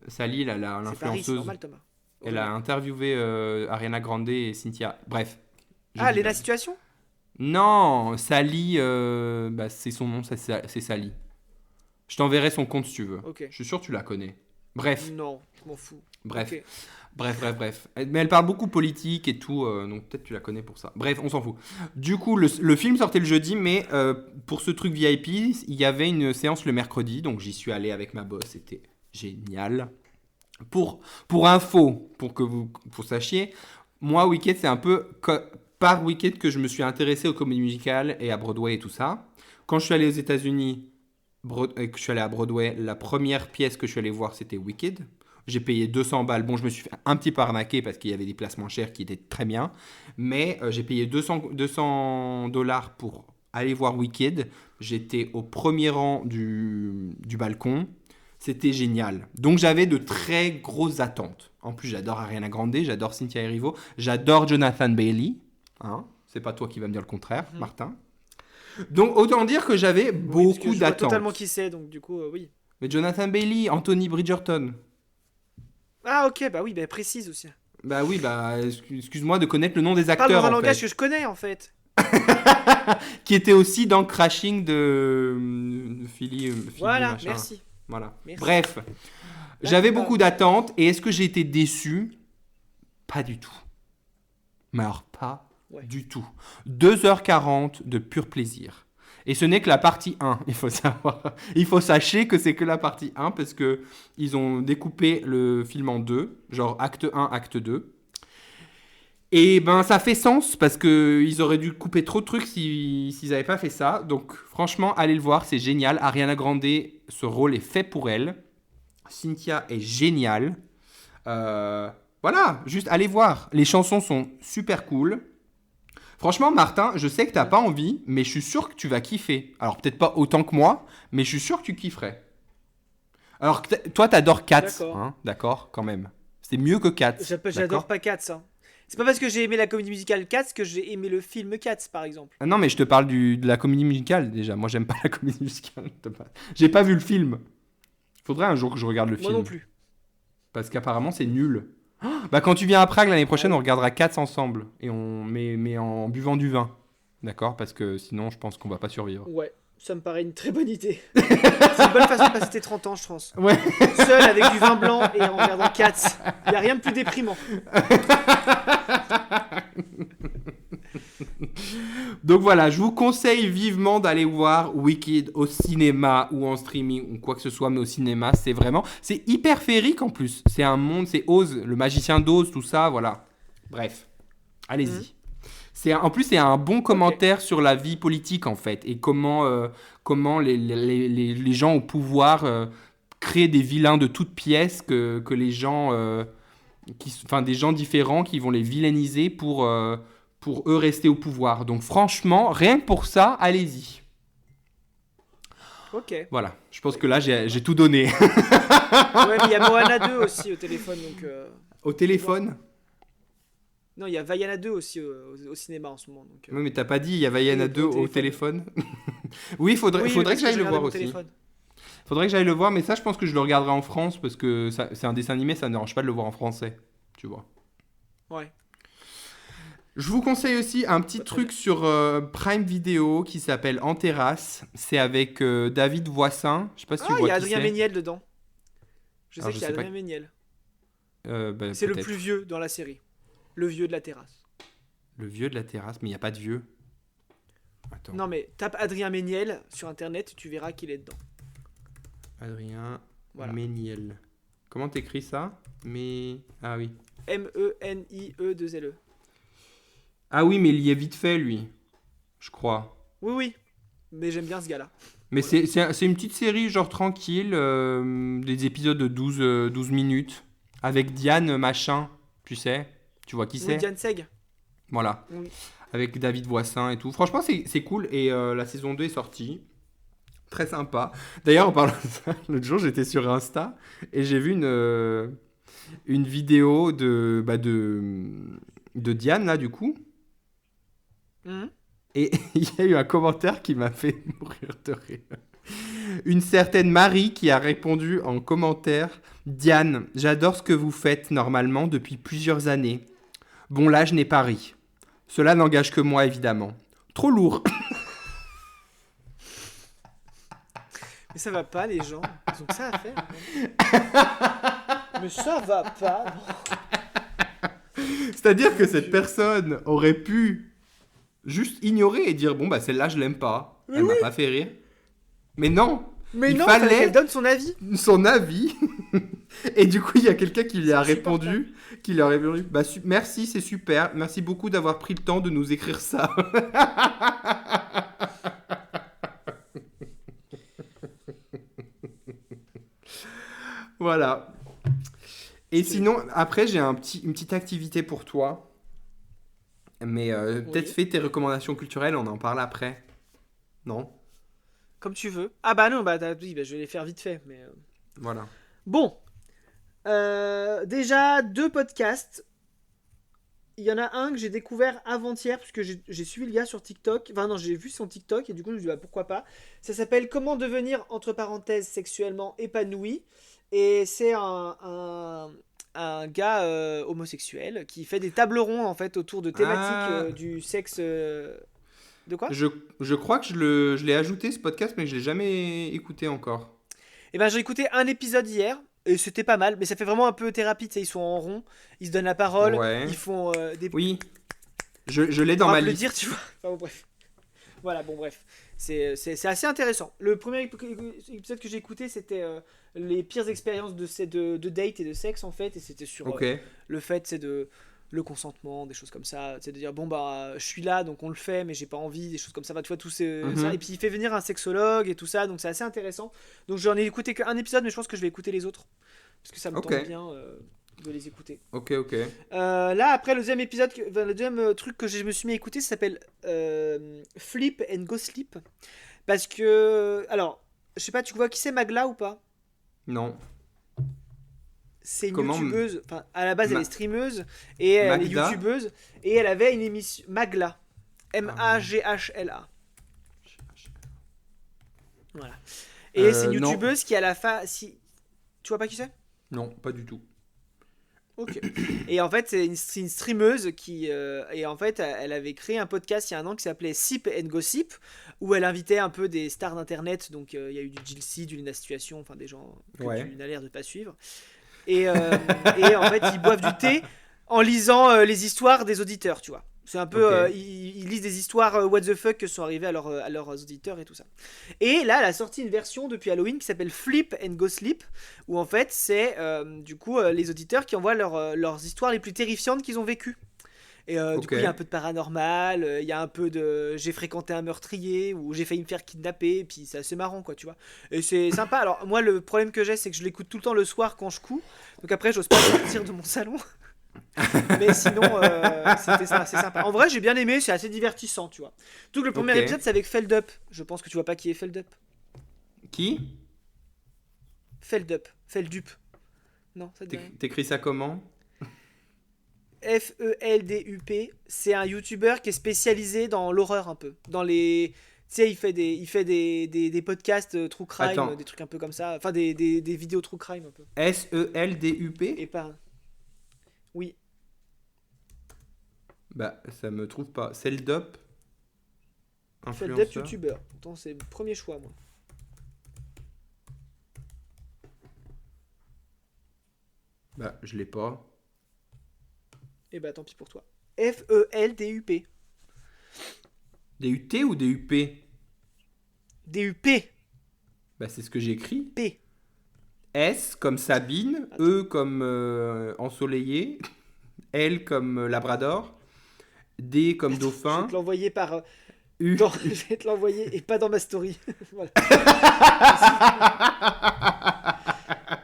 c'est. Sally, C'est Paris, c'est l'influenceuse. normal, Thomas. Elle a interviewé Ariana Grande et Cynthia. Bref. Je Ah, dis- Léna Situation? Non, Sally, bah, c'est son nom, c'est Sally. Je t'enverrai son compte si tu veux. Ok. Je suis sûr que tu la connais. Bref. Non, je m'en fous. Bref. Ok. Bref. Mais elle parle beaucoup politique et tout, donc peut-être tu la connais pour ça. Bref, on s'en fout. Du coup, le film sortait le jeudi, mais pour ce truc VIP, il y avait une séance le mercredi, donc j'y suis allé avec ma boss, c'était génial. Pour info, pour que vous sachiez, moi, Wicked, c'est un peu par Wicked que je me suis intéressé aux comédies musicales et à Broadway et tout ça. Quand je suis allé aux États-Unis, et que je suis allé à Broadway, la première pièce que je suis allé voir, c'était Wicked. J'ai payé 200 balles. Bon, je me suis fait un petit peu arnaquer parce qu'il y avait des places moins chères qui étaient très bien. Mais j'ai payé 200 dollars pour aller voir Wicked. J'étais au premier rang du balcon. C'était génial. Donc j'avais de très grosses attentes. En plus, j'adore Ariana Grande, j'adore Cynthia Erivo, j'adore Jonathan Bailey. Hein, c'est pas toi qui vas me dire le contraire, Martin. Donc autant dire que j'avais Oui, parce que beaucoup je vois d'attentes. totalement qui c'est, donc du coup, oui. Mais Jonathan Bailey, Anthony Bridgerton. Ah ok, bah oui, bah précise aussi. Bah oui, excuse-moi de connaître le nom des acteurs. Parle dans un en langage fait. que je connais en fait. Qui était aussi dans Crashing de Philly Voilà, machin. merci. Voilà. Merci. Bref, j'avais D'accord. beaucoup d'attentes et est-ce que j'ai été déçu? Pas du tout. Mais alors pas du tout. 2h40 de pur plaisir. Et ce n'est que la partie 1, il faut savoir. Il faut sachez que c'est que la partie 1 parce que ils ont découpé le film en deux, genre acte 1, acte 2. Et ben ça fait sens parce que ils auraient dû couper trop de trucs s'ils n'avaient pas fait ça. Donc franchement, allez le voir, c'est génial. Ariana Grande, ce rôle est fait pour elle. Cynthia est géniale. Voilà, juste allez voir. Les chansons sont super cool. Franchement, Martin, je sais que t'as pas envie, mais je suis sûr que tu vas kiffer. Alors peut-être pas autant que moi, mais je suis sûr que tu kifferais. Alors toi, t'adores Cats, D'accord. hein, d'accord, quand même. C'est mieux que Cats. J'adore d'accord pas Cats. Hein. C'est pas parce que j'ai aimé la comédie musicale Cats que j'ai aimé le film Cats, par exemple. Ah non, mais je te parle de la comédie musicale déjà. Moi, j'aime pas la comédie musicale. J'ai pas vu le film. Faudrait un jour que je regarde le film. Moi non plus. Parce qu'apparemment, c'est nul. Bah, quand tu viens à Prague l'année prochaine, on regardera Cats ensemble. Et mais en buvant du vin. D'accord? Parce que sinon, je pense qu'on va pas survivre. Ouais, ça me paraît une très bonne idée. C'est une bonne façon de passer tes 30 ans, je pense. Ouais. Seul avec du vin blanc et en regardant Cats. Y a rien de plus déprimant. Donc voilà, je vous conseille vivement d'aller voir Wicked au cinéma ou en streaming ou quoi que ce soit, mais au cinéma, c'est hyper féerique en plus. C'est un monde, c'est Oz, le magicien d'Oz, tout ça, voilà. Bref, allez-y. En plus, c'est un bon commentaire sur la vie politique en fait et comment les gens au pouvoir créent des vilains de toutes pièces que les gens, des gens différents qui vont les vilainiser pour eux rester au pouvoir. Donc franchement, rien que pour ça, allez-y. Ok. Voilà, je pense que là, j'ai tout donné. Ouais, mais il y a Moana 2 aussi au téléphone. Donc, Au téléphone? Non, il y a Vaiana 2 aussi au cinéma en ce moment. Donc, Oui, mais t'as pas dit, il y a Vaiana 2 au téléphone. Oui, faudrait que j'aille le voir aussi. Téléphone. Faudrait que j'aille le voir, mais ça, je pense que je le regarderai en France parce que c'est un dessin animé, ça ne dérange pas de le voir en français. Tu vois. Ouais. Je vous conseille aussi un petit truc sur Prime Video qui s'appelle En Terrasse. C'est avec David Voissin. Je sais pas si tu vois Il y a qui Adrien c'est. Méniel dedans. Je sais Alors, qu'il je y a sais pas. Adrien Méniel. C'est le plus vieux dans la série. Le vieux de la terrasse. Le vieux de la terrasse, mais il n'y a pas de vieux. Attends. Non, mais tape Adrien Méniel sur internet, tu verras qu'il est dedans. Adrien Voilà. Méniel. Comment t'écris ça? Ah oui. MENIE2LE. Ah oui, mais il y est vite fait, lui. Je crois. Oui, oui. Mais j'aime bien ce gars-là. Mais c'est une petite série, genre tranquille. Des épisodes de 12 minutes. Avec Diane Machin, tu sais. Tu vois qui c'est? Diane Seg. Voilà. Oui. Avec David Voissin et tout. Franchement, c'est cool. Et la saison 2 est sortie. Très sympa. D'ailleurs, en parlant de ça, l'autre jour, j'étais sur Insta et j'ai vu une vidéo de Diane, là, du coup. Et il y a eu un commentaire qui m'a fait mourir de rire. Une certaine Marie qui a répondu en commentaire: Diane, j'adore ce que vous faites normalement depuis plusieurs années. Bon, là, je n'ai pas ri. Cela n'engage que moi, évidemment. Trop lourd. Mais ça va pas, les gens. Ils ont que ça à faire. Hein. Mais ça va pas. C'est-à-dire que cette personne aurait pu juste ignorer et dire bon bah celle-là je l'aime pas, elle m'a pas fait rire. Mais non, Mais il non, fallait qu'elle donne son avis. son avis. Et du coup il y a quelqu'un qui lui a C'est répondu, bah merci, c'est super, merci beaucoup d'avoir pris le temps de nous écrire ça. Voilà. Et sinon, après, j'ai une petite activité pour toi. Mais peut-être Oui. fais tes recommandations culturelles, on en parle après. Non? Comme tu veux. Ah bah non, oui, bah, je vais les faire vite fait. Mais Voilà. bon. Déjà, 2 podcasts. Il y en a un que j'ai découvert avant-hier, puisque j'ai suivi le gars sur TikTok. Enfin non, j'ai vu son TikTok et du coup je me suis dit bah, pourquoi pas. Ça s'appelle Comment devenir, entre parenthèses, sexuellement épanoui. Et c'est un gars homosexuel qui fait des tables rondes en fait autour de thématiques Ah, du sexe. De quoi? je crois que je l'ai ajouté ce podcast, mais je l'ai jamais écouté encore. Et ben j'ai écouté un épisode hier. Et c'était pas mal, mais ça fait vraiment un peu thérapie, tu sais, ils sont en rond, ils se donnent la parole, Ouais. ils font des Oui, je l'ai dans pour ma applaudir, liste. tu vois. Enfin, bon, bref. Voilà, bon, bref. C'est assez intéressant. Le premier épisode que j'ai écouté, c'était les pires expériences de date et de sexe, en fait. Et c'était sur Ok. le fait, c'est de le consentement, des choses comme ça. C'est de dire, bon, bah, je suis là, donc on le fait, mais j'ai pas envie, des choses comme ça. Bah, tu vois, tout ça. Mhm. Et puis, il fait venir un sexologue et tout ça, donc c'est assez intéressant. Donc, j'en ai écouté qu'un épisode, mais je pense que je vais écouter les autres. Parce que ça me Ok. tente bien de les écouter. Ok. Là, après, le deuxième épisode, le deuxième truc que je me suis mis à écouter, ça s'appelle Flip and Go Sleep. Parce que. Alors, je sais pas, tu vois qui c'est Magla ou pas? Non. C'est une Comment youtubeuse. Enfin, à la base, elle Ma- est streameuse. Et elle est Magda? youtubeuse. Et elle avait une émission. Magla. Maghla. Voilà. Et c'est une Non. youtubeuse qui a la fa. Si... Tu vois pas qui c'est? Non, pas du tout. Ok. Et en fait, c'est une streameuse qui. Et en fait, elle avait créé un podcast il y a un an qui s'appelait Sip and Gossip, où elle invitait un peu des stars d'internet. Donc, il y a eu du Jill C, du Lina Situation, enfin des gens que Ouais. tu n'as l'air de pas suivre. Et en fait, ils boivent du thé en lisant les histoires des auditeurs, tu vois. C'est un peu. Ok. Ils lisent des histoires what the fuck que sont arrivées à leurs auditeurs et tout ça. Et là, elle a sorti une version depuis Halloween qui s'appelle Flip and Go Sleep, où en fait, c'est du coup les auditeurs qui envoient leurs histoires les plus terrifiantes qu'ils ont vécues. Et du coup, il y a un peu de paranormal, il y a un peu de j'ai fréquenté un meurtrier, ou j'ai failli me faire kidnapper, et puis c'est assez marrant, quoi, tu vois. Et c'est sympa. Alors, moi, le problème que j'ai, c'est que je l'écoute tout le temps le soir quand je couds, donc après, j'ose pas sortir de mon salon. Mais sinon, c'était assez sympa. En vrai, j'ai bien aimé, c'est assez divertissant, tu vois. Tout le premier Ok. épisode, c'est avec Feldup. Je pense que tu vois pas qui est Feldup. Qui? Feldup. Non, ça te dit rien. T'écris ça comment? Feldup, c'est un YouTuber qui est spécialisé dans l'horreur un peu. Dans les. Tu sais, il fait des podcasts true crime, Attends. des trucs un peu comme ça. Enfin, des vidéos true crime un peu. SELDUP? Et pas. Oui. Bah, ça me trouve pas. Seldup? Feldup Influenceur? YouTuber. Pourtant, c'est le premier choix, moi. Bah, je l'ai pas. Et bah, tant pis pour toi. Feldup. DUT ou DUP? DUP. Bah, c'est ce que j'écris. P. S comme Sabine, Attends. E comme ensoleillé, L comme Labrador, D comme Je vais dauphin, te l'envoyer par. U. Je vais te l'envoyer et pas dans ma story. Voilà.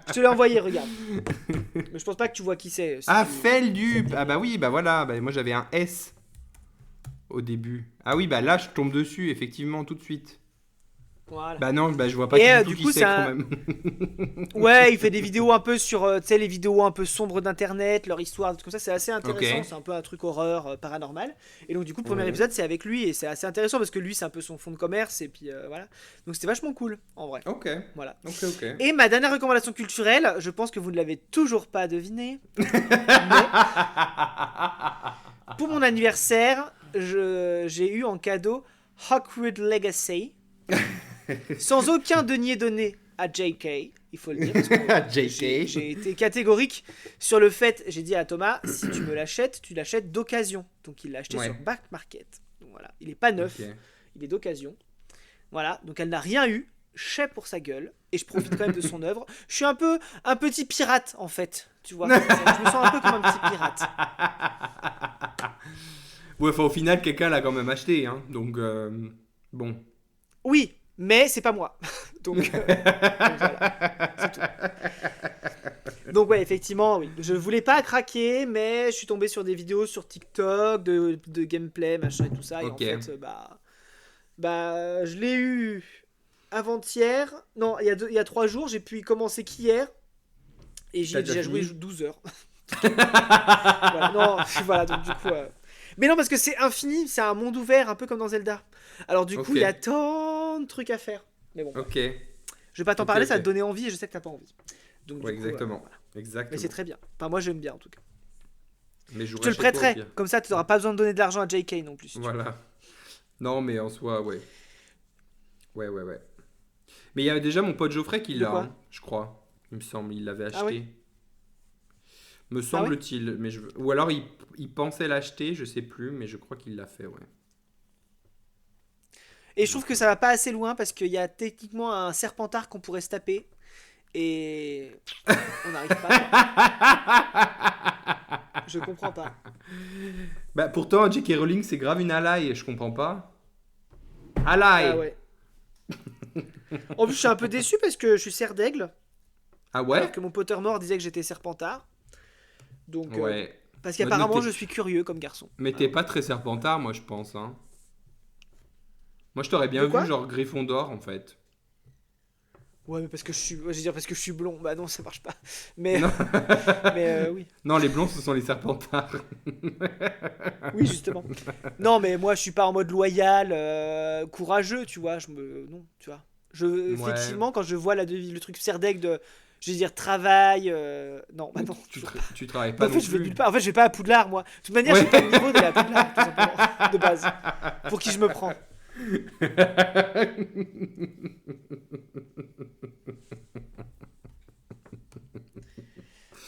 Je te l'ai envoyé, regarde. Mais je pense pas que tu vois qui c'est. Si Ah, tu- Feldup. Ah bah oui, bah voilà. Bah, moi j'avais un S au début. Ah oui, bah là je tombe dessus, effectivement, tout de suite. Voilà. Bah non, bah je vois pas Et, du tout du qui coup, c'est c'est quand un- même. Ouais, il fait des vidéos un peu sur, tu sais, les vidéos un peu sombres d'internet, leur histoire, des trucs comme ça, c'est assez intéressant, Ok. c'est un peu un truc horreur, paranormal. Et donc du coup, le premier Ouais. épisode, c'est avec lui, et c'est assez intéressant parce que lui, c'est un peu son fond de commerce, et puis voilà. Donc c'était vachement cool, en vrai. Ok, Voilà. ok. Et ma dernière recommandation culturelle, je pense que vous ne l'avez toujours pas deviné, mais pour mon anniversaire, j'ai eu en cadeau Hogwarts Legacy. sans aucun denier donné à JK, il faut le dire. Parce que JK. j'ai été catégorique sur le fait, j'ai dit à Thomas, si tu me l'achètes, tu l'achètes d'occasion. Donc il l'a acheté Ouais. sur Back Market. Donc voilà, il est pas neuf, Ok. il est d'occasion. Voilà, donc elle n'a rien eu, chais pour sa gueule, et je profite quand même de son œuvre. Je suis un petit pirate en fait, tu vois. Je me sens un peu comme un petit pirate. Ouais, enfin, au final, quelqu'un l'a quand même acheté, hein. Donc, bon. Oui, mais c'est pas moi. Donc voilà, c'est tout. Donc ouais, effectivement, oui. Je voulais pas craquer, mais je suis tombé sur des vidéos sur TikTok de gameplay, machin et tout ça. Ok. Et en fait, je l'ai eu avant-hier. Non, il y a 3 jours. J'ai pu y commencer qu'hier. Et j'y T'as ai déjà déjà joué fini 12 heures. Voilà, non, voilà, donc du coup... Mais non, parce que c'est infini, c'est un monde ouvert, un peu comme dans Zelda. Alors du coup, Ok. il y a tant de trucs à faire. Mais bon, Ok. je vais pas t'en Ok, parler, ok. ça va te donner envie et je sais que t'as pas envie. Donc, Ouais, du coup, exactement. voilà. Exactement. Mais c'est très bien. Enfin, moi, j'aime bien en tout cas. Mais Je te le prêterai, comme ça, tu n'auras pas besoin de donner de l'argent à JK non plus. Si tu veux. Voilà. Non, mais en soi, ouais. Ouais. Mais il y a déjà mon pote Geoffrey qui De l'a, quoi hein, je crois. Il me semble, il l'avait acheté. Ah oui Me semble-t-il. Mais ou alors il pensait l'acheter, je sais plus, mais je crois qu'il l'a fait, ouais. Et je trouve que ça va pas assez loin parce qu'il y a techniquement un serpentard qu'on pourrait se taper. Et on n'arrive pas. Je comprends pas. Bah pourtant, J.K. Rowling, c'est grave une alaille, je comprends pas. Alaille. Ah ouais. En plus, je suis un peu déçu parce que je suis cerf d'aigle. Ah ouais. Alors que mon Pottermore disait que j'étais serpentard. Donc, Ouais. parce Mais qu'apparemment, t'es- je suis curieux comme garçon. Mais t'es pas très serpentard, moi je pense, hein. Moi je t'aurais bien De quoi vu genre Gryffondor en fait. Ouais, mais parce que je veux dire parce que je suis blond. Bah non, ça marche pas. Mais, Non. oui. Non, les blonds ce sont les serpentards. Oui, justement. Non, mais moi, je suis pas en mode loyal, courageux, tu vois. Non, tu vois. Ouais. Effectivement, quand je vois le truc serdec de, je veux dire, travail, non, bah non. Tu travailles pas En fait, non je vais plus. nulle part. En fait, je vais pas à Poudlard, moi. De toute manière, Ouais. j'ai pas le niveau d'aller à Poudlard, tout simplement, de base. Pour qui je me prends.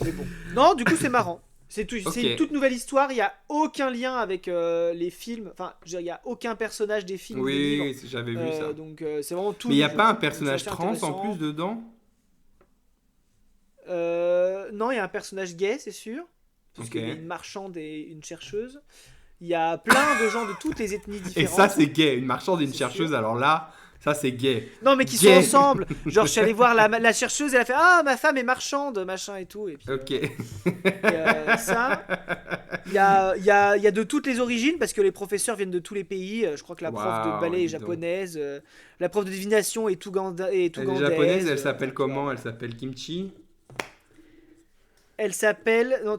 Mais bon. Non, du coup, c'est marrant. C'est Ok. une toute nouvelle histoire. Il y a aucun lien avec les films. Enfin, je veux dire, il y a aucun personnage des films ou des livres. Oui, j'avais vu ça. Donc, c'est vraiment tout. Mais il y a nouveau. pas un Donc, personnage c'est assez trans en intéressant. plus dedans? Non, il y a un personnage gay, c'est sûr. Parce Ok. qu'il y a une marchande et une chercheuse. Il y a plein de gens de toutes les ethnies Et différentes. ça c'est gay, une marchande et une C'est chercheuse, sûr. alors là, ça c'est gay. Non, mais qui sont Gay. ensemble. Genre, je suis allé voir la chercheuse, elle a fait ah, ma femme est marchande, machin et tout. Et puis, Ok. ça, il y a de toutes les origines parce que les professeurs viennent de tous les pays. Je crois que la prof de Waouh, ballet est dis donc. japonaise, la prof de divination est Elle est ougandaise. japonaise, elle s'appelle tu comment? vois. Elle s'appelle Kimchi? Elle s'appelle. Non,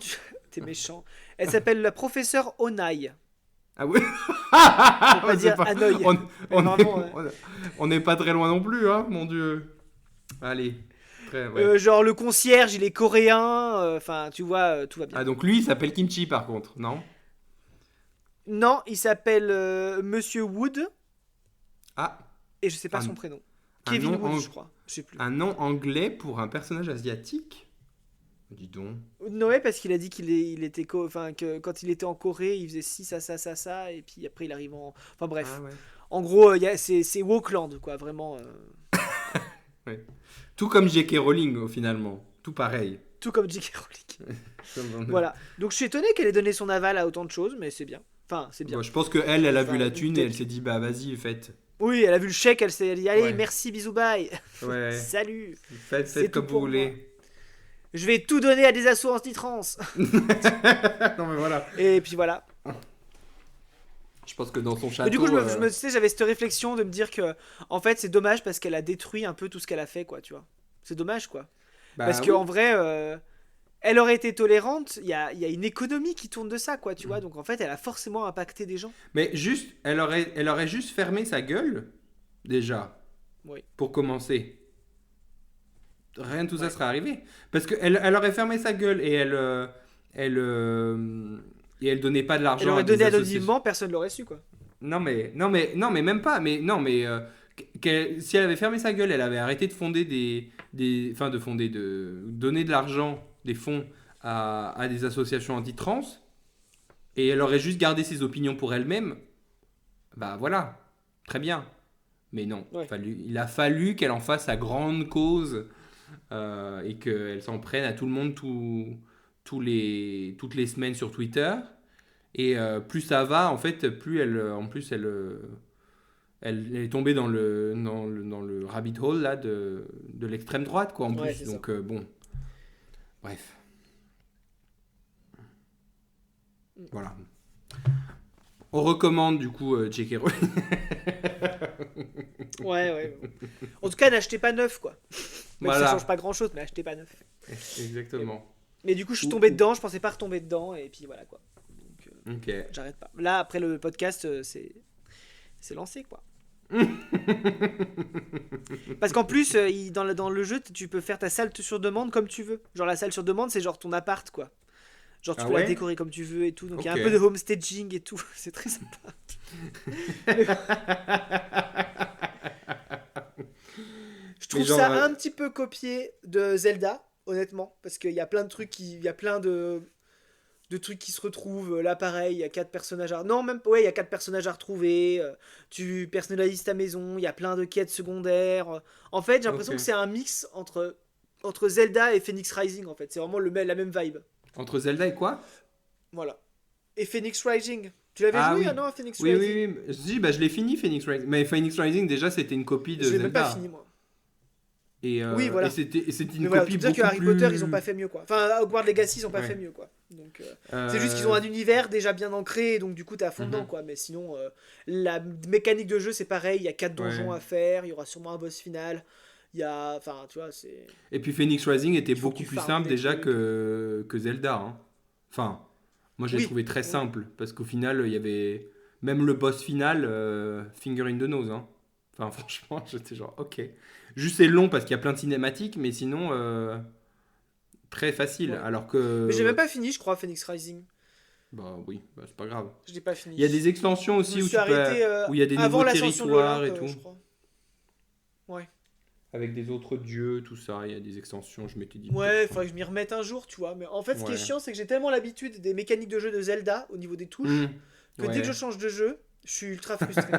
t'es méchant. Elle s'appelle la professeure Onai. Ah oui. Faut pas C'est dire pas- Hanoï. on, Mais on vraiment, est, on n'est pas très loin non plus, hein, mon dieu. Allez. Très, ouais. Genre le concierge, il est coréen. Enfin, tu vois, tout va bien. Ah donc lui il s'appelle Kimchi par contre, non? Non, il s'appelle Monsieur Wood Ah, et je sais pas Un- son prénom. un Kevin nom Wood, je crois. Je sais plus. un nom anglais pour un personnage asiatique? Dis donc. Noé parce qu'il a dit il était enfin que quand il était en Corée, il faisait ci ça et puis après il arrive en enfin bref. Ah ouais. En gros, c'est Wokeland quoi, vraiment Tout comme J.K. Rowling finalement. Tout pareil. tout comme J.K. Rowling. Comme- Voilà. Donc je suis étonné qu'elle ait donné son aval à autant de choses, mais c'est bien. Enfin, c'est bien. Bon, je pense qu'elle, elle a vu Enfin, la thune et elle peut-être. s'est dit bah vas-y, faites. Oui, elle a vu le chèque, elle s'est dit allez, Ouais. merci, bisous, bye. Ouais. Salut. Faites C'est comme tout vous pour voulez. Je vais tout donner à des assos anti-trans. Non mais voilà. Et puis voilà. Je pense que dans son château. Mais du coup, tu sais, j'avais cette réflexion de me dire que, en fait, c'est dommage parce qu'elle a détruit un peu tout ce qu'elle a fait, quoi, tu vois. C'est dommage, quoi. bah, Parce oui. qu'en vrai, elle aurait été tolérante, il y a une économie qui tourne de ça, quoi, tu vois. Donc en fait, elle a forcément impacté des gens. Mais juste, elle aurait juste fermé sa gueule déjà. Oui. Pour commencer. Rien de tout ça serait arrivé. Parce qu'elle aurait fermé sa gueule et elle donnait pas de l'argent Elle aurait à des donné associations. anonymement, personne l'aurait su, quoi. Non mais même pas. Mais non mais Si elle avait fermé sa gueule, elle avait arrêté de fonder de donner de l'argent, des fonds à des associations anti-trans, et elle aurait juste gardé ses opinions pour elle-même, bah voilà, très bien. Mais non, Ouais. il a fallu qu'elle en fasse sa grande cause et qu'elle s'en prenne à tout le monde toutes les semaines sur Twitter. Et plus ça va, en fait, plus elle est tombée dans le rabbit hole là, de l'extrême droite, quoi, en Ouais, plus. c'est ça. Donc, bon. Bref. Voilà. On recommande, du coup, J.K. Rowling. Ouais. En tout cas, n'achetez pas neuf, quoi. Même si Voilà. ça change pas grand-chose, mais achetez pas neuf. Exactement. Mais du coup, je suis tombé dedans, je pensais pas retomber dedans, et puis voilà, quoi. Donc, Ok. j'arrête pas. Là, après le podcast, c'est lancé, quoi. Parce qu'en plus, dans le jeu, tu peux faire ta salle sur demande comme tu veux. Genre, la salle sur demande, c'est genre ton appart, quoi. Genre, tu Ah peux ouais la décorer comme tu veux et tout. Donc, il y a Ok. un peu de homestaging et tout. C'est très sympa. Je trouve genre, ça un petit peu copié de Zelda, honnêtement. Parce qu'il y a plein de trucs il y a plein de trucs qui se retrouvent. Là, pareil, il y a 4 personnages à... Non, même... Ouais, il y a 4 personnages à retrouver. Tu personnalises ta maison. Il y a plein de quêtes secondaires. En fait, j'ai l'impression Ok. que c'est un mix entre Zelda et Phoenix Rising, en fait. C'est vraiment la même vibe. Entre Zelda et quoi? Voilà. Et Phoenix Rising. Tu l'avais Ah joué, oui. non, à Phoenix Oui, Rising? oui, oui. Si, bah, je l'ai fini, Phoenix Rising. Mais Phoenix Rising, déjà, c'était une copie de Je l'ai Zelda. même pas fini, moi. Et, Oui, voilà. et c'était une Mais voilà, copie tu veux dire beaucoup que Harry plus... Potter, ils ont pas fait mieux, quoi. Enfin, Hogwarts Legacy, ils ont pas Ouais. fait mieux, quoi. Donc, Euh, c'est juste qu'ils ont un univers déjà bien ancré, et donc du coup, t'es à fond dedans, Mhm. quoi. Mais sinon, la mécanique de jeu, c'est pareil. Il y a 4 donjons Ouais. à faire. Il y aura sûrement un boss final. Il y a... Enfin, tu vois, c'est... Et puis Phoenix Rising était Il faut que beaucoup tu plus farmes simple des déjà trucs. que Zelda. Hein. Enfin, moi je l'ai Oui. trouvé très Oui. simple parce qu'au final il y avait même le boss final, Finger in the Nose. Hein. Enfin, franchement, j'étais genre ok. Juste c'est long parce qu'il y a plein de cinématiques, mais sinon très facile. Ouais. Alors que. Mais j'ai même pas fini, je crois, Phoenix Rising. Bah oui, bah, c'est pas grave. Je l'ai pas fini. Il y a des extensions Je aussi me où suis tu peux, arrêté où il y a des avant nouveaux l'ascension de territoires et l'Olympe, tout, je crois. Ouais. avec des autres dieux, tout ça. Il y a des extensions. Je m'étais dit. Ouais, faudrait que je m'y remette un jour, tu vois. Mais en fait, ce qui est Ouais. chiant, c'est que j'ai tellement l'habitude des mécaniques de jeu de Zelda au niveau des touches que dès que je change de jeu, je suis ultra frustré.